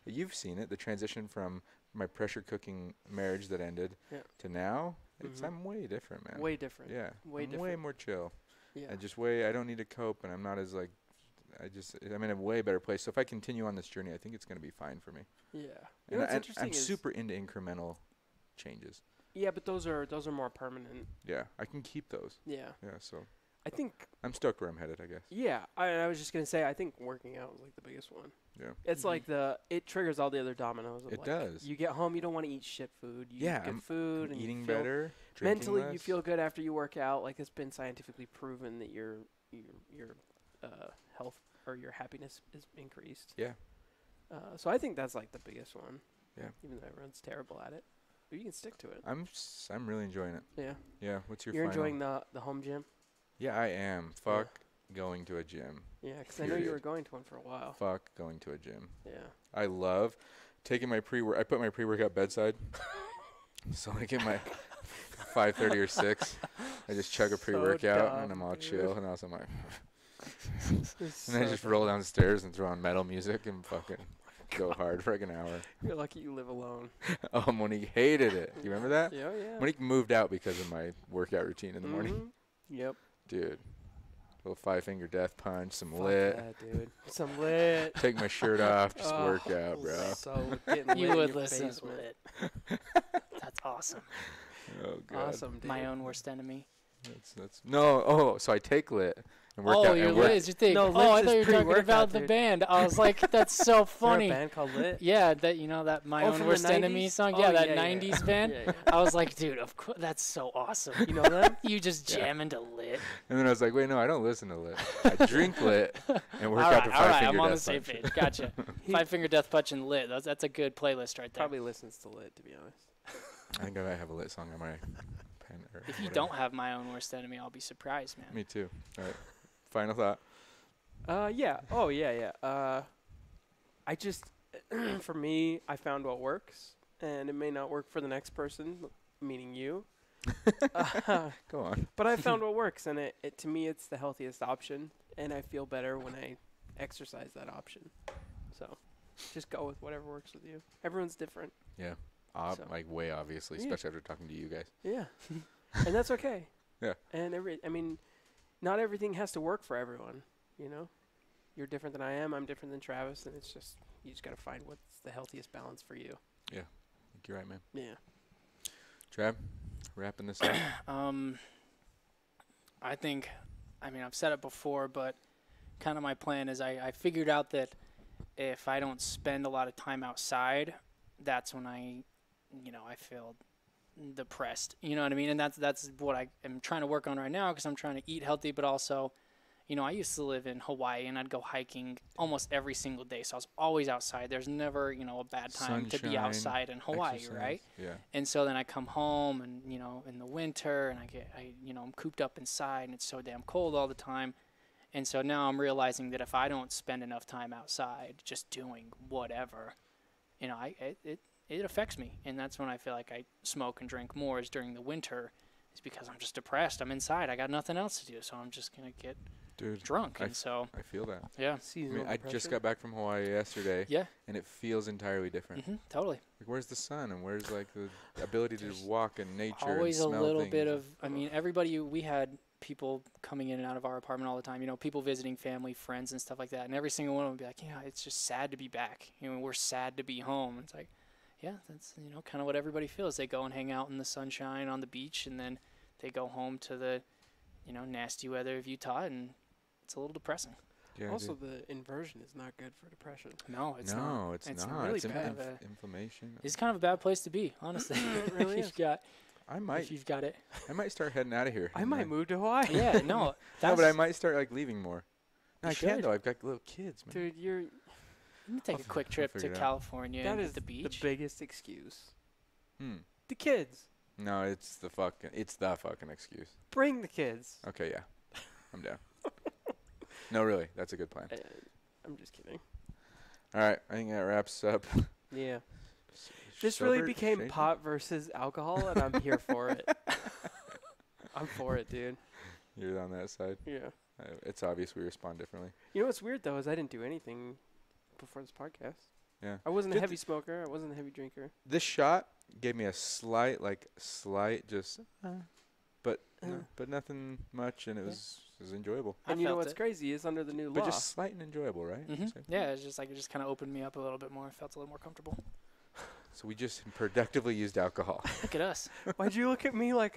You've seen it, the transition from my pressure cooking marriage that ended Yeah. to now. Mhm. I'm way different, man. Way different. Yeah. way I'm way different. more chill. Yeah. I don't need to cope, and I'm not as like, I'm in a way better place. So if I continue on this journey, I think it's going to be fine for me. Yeah. You And, know what's I, interesting I'm is super into incremental changes. yeah, but those are more permanent. Yeah, I can keep those. Yeah. Yeah, so I think I'm stoked where I'm headed, I guess. yeah. I was just gonna say I think working out is like the biggest one. Yeah. It's Mhm. like it triggers all the other dominoes. Of It like, does. You get home, you don't want to eat shit food. You Yeah, eat good I'm food and Eating you feel better, drinking mentally you less. feel good after you work out. Like it's been scientifically proven that your health or your happiness is increased. Yeah. So I think that's like the biggest one. Yeah. Even though everyone's terrible at it, but you can stick to it. I'm really enjoying it. Yeah. Yeah. What's your You're final? enjoying the home gym. Yeah, I am. Fuck going to a gym. Yeah, because I know you Period. were going to one for a while. Fuck going to a gym. Yeah. I love taking my I put my pre-workout bedside. So I get my 5:30 or 6. I just chug a So pre-workout and dumb, I'm all dude. chill, and also like, It's and I so just dumb. roll downstairs and throw on metal music and fucking go hard for like an hour. You're lucky you live alone. Oh, Monique hated it. You remember that? Yeah. Monique moved out because of my workout routine in the morning. Mhm. Yep. Dude, little 5-finger death punch, some Fuck lit. that, dude. Some lit. Take my shirt off, just Oh, work out, bro. So getting You lit would in your listen to basement. Lit. That's awesome. Oh god. Awesome, dude. My own worst enemy. That's no. Oh, so I take lit and work Oh, out your and work. Lit is your thing. No, Oh, Lit's I is thought you were talking pre-workout, about the dude. band. I was like, that's so Is there a funny. band called Lit? Yeah, that that my Oh, own from the worst enemy 90s? song. Oh, Yeah, that yeah, yeah. 90s band. Yeah, yeah. I was like, dude, of course, that's so awesome. You know them? You just Yeah. jam into Lit. And then I was like, wait, no, I don't listen to lit. I drink lit and work all out right, to all right, 5-finger I'm on the death same punch. page. Gotcha. 5-finger death punch and Lit. That's a good playlist right there. Probably listens to Lit, to be honest. I think I might have a lit song on my pen. Or If you whatever. don't have my own worst enemy, I'll be surprised, man. Me too. All right. Final thought. Yeah. Oh, yeah, yeah. I just, for me, I found what works, and it may not work for the next person, meaning you. Go on. But I found what works, and it to me, it's the healthiest option, and I feel better when I exercise that option. So, just go with whatever works with you. Everyone's different. Yeah. So. Like way obviously, Yeah. especially after talking to you guys. Yeah. And that's okay. Yeah. And I mean, not everything has to work for everyone, you know? You're different than I am, I'm different than Travis, and it's just, you just got to find what's the healthiest balance for you. I think you're right, man. Yeah. Trav, wrapping this up. I think, I mean, I've said it before, but kind of my plan is I figured out that if I don't spend a lot of time outside, that's when I feel depressed. You know what I mean? And that's what I am trying to work on right now because I'm trying to eat healthy, but also, I used to live in Hawaii and I'd go hiking almost every single day. So I was always outside. There's never, a bad time to be Sunshine, outside in Hawaii, Exercise. right? Yeah. And so then I come home and, in the winter and I'm cooped up inside and it's so damn cold all the time. And so now I'm realizing that if I don't spend enough time outside just doing whatever, it affects me. And that's when I feel like I smoke and drink more is during the winter is because I'm just depressed. I'm inside. I got nothing else to do. So I'm just going to get Dude, drunk. And so, I feel that. yeah. I Seasonal mean, I just got back from Hawaii yesterday. Yeah. And it feels entirely different. Totally. Like, where's the sun and where's like the ability to walk in nature? Always a and smell little things bit and- of, I mean, we had people coming in and out of our apartment all the time, people visiting family, friends and stuff like that. And every single one would be like, yeah, it's just sad to be back. We're sad to be home. It's like, yeah, that's, kind of what everybody feels. They go and hang out in the sunshine on the beach and then they go home to the, nasty weather of Utah and it's a little depressing. Yeah, Also, dude. the inversion is not good for depression. No, it's not. No, it's It's not. really It's bad. inflammation. It's kind of a bad place to be, honestly. It really if is. if you've got it. I might start heading out of here. I and might then- move to Hawaii. Yeah, no. No, That's, but I might start like leaving more. No, You I can't should. though. I've got little kids, man. Dude, you're You can take a quick I'll trip to figure it out. California that and is hit the beach. the biggest excuse. Hmm. The kids. No, it's the fucking excuse. Bring the kids. Okay, yeah, I'm down. No, really, that's a good plan. I'm just kidding. All right, I think that wraps up. Yeah. This really Sober became Shane? pot versus alcohol, and I'm here for it. I'm for it, dude. You're on that side. Yeah. It's obvious we respond differently. You know what's weird, though, is I didn't do anything before this podcast. Yeah. I wasn't a Did heavy smoker. I wasn't a heavy drinker. This shot gave me a slight, just, but but nothing much, and it was enjoyable. I And you know felt what's it. crazy is under the new But law. just slight and enjoyable, right? So, Yeah, it's just like it just kind of opened me up a little bit more. I felt a little more comfortable. so we just productively used alcohol. Look at us. Why'd you look at me like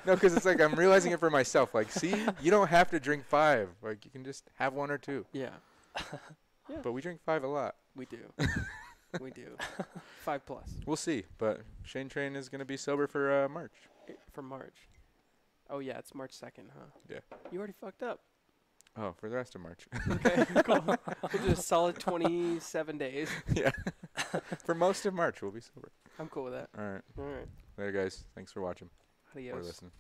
No, because it's like I'm realizing it for myself. Like, see, you don't have to drink 5. Like, you can just have 1 or 2. Yeah, But we drink 5 a lot. we do. We do. 5+. We'll see. But Shanetrain is going to be sober for March. For March. Oh, yeah, it's March 2nd, huh? Yeah. You already fucked up. Oh, for the rest of March. Okay, cool. We'll do a solid 27 days. Yeah. For most of March, we'll be sober. I'm cool with that. All right. All right. Later, guys. Thanks for watching or Adios. listening.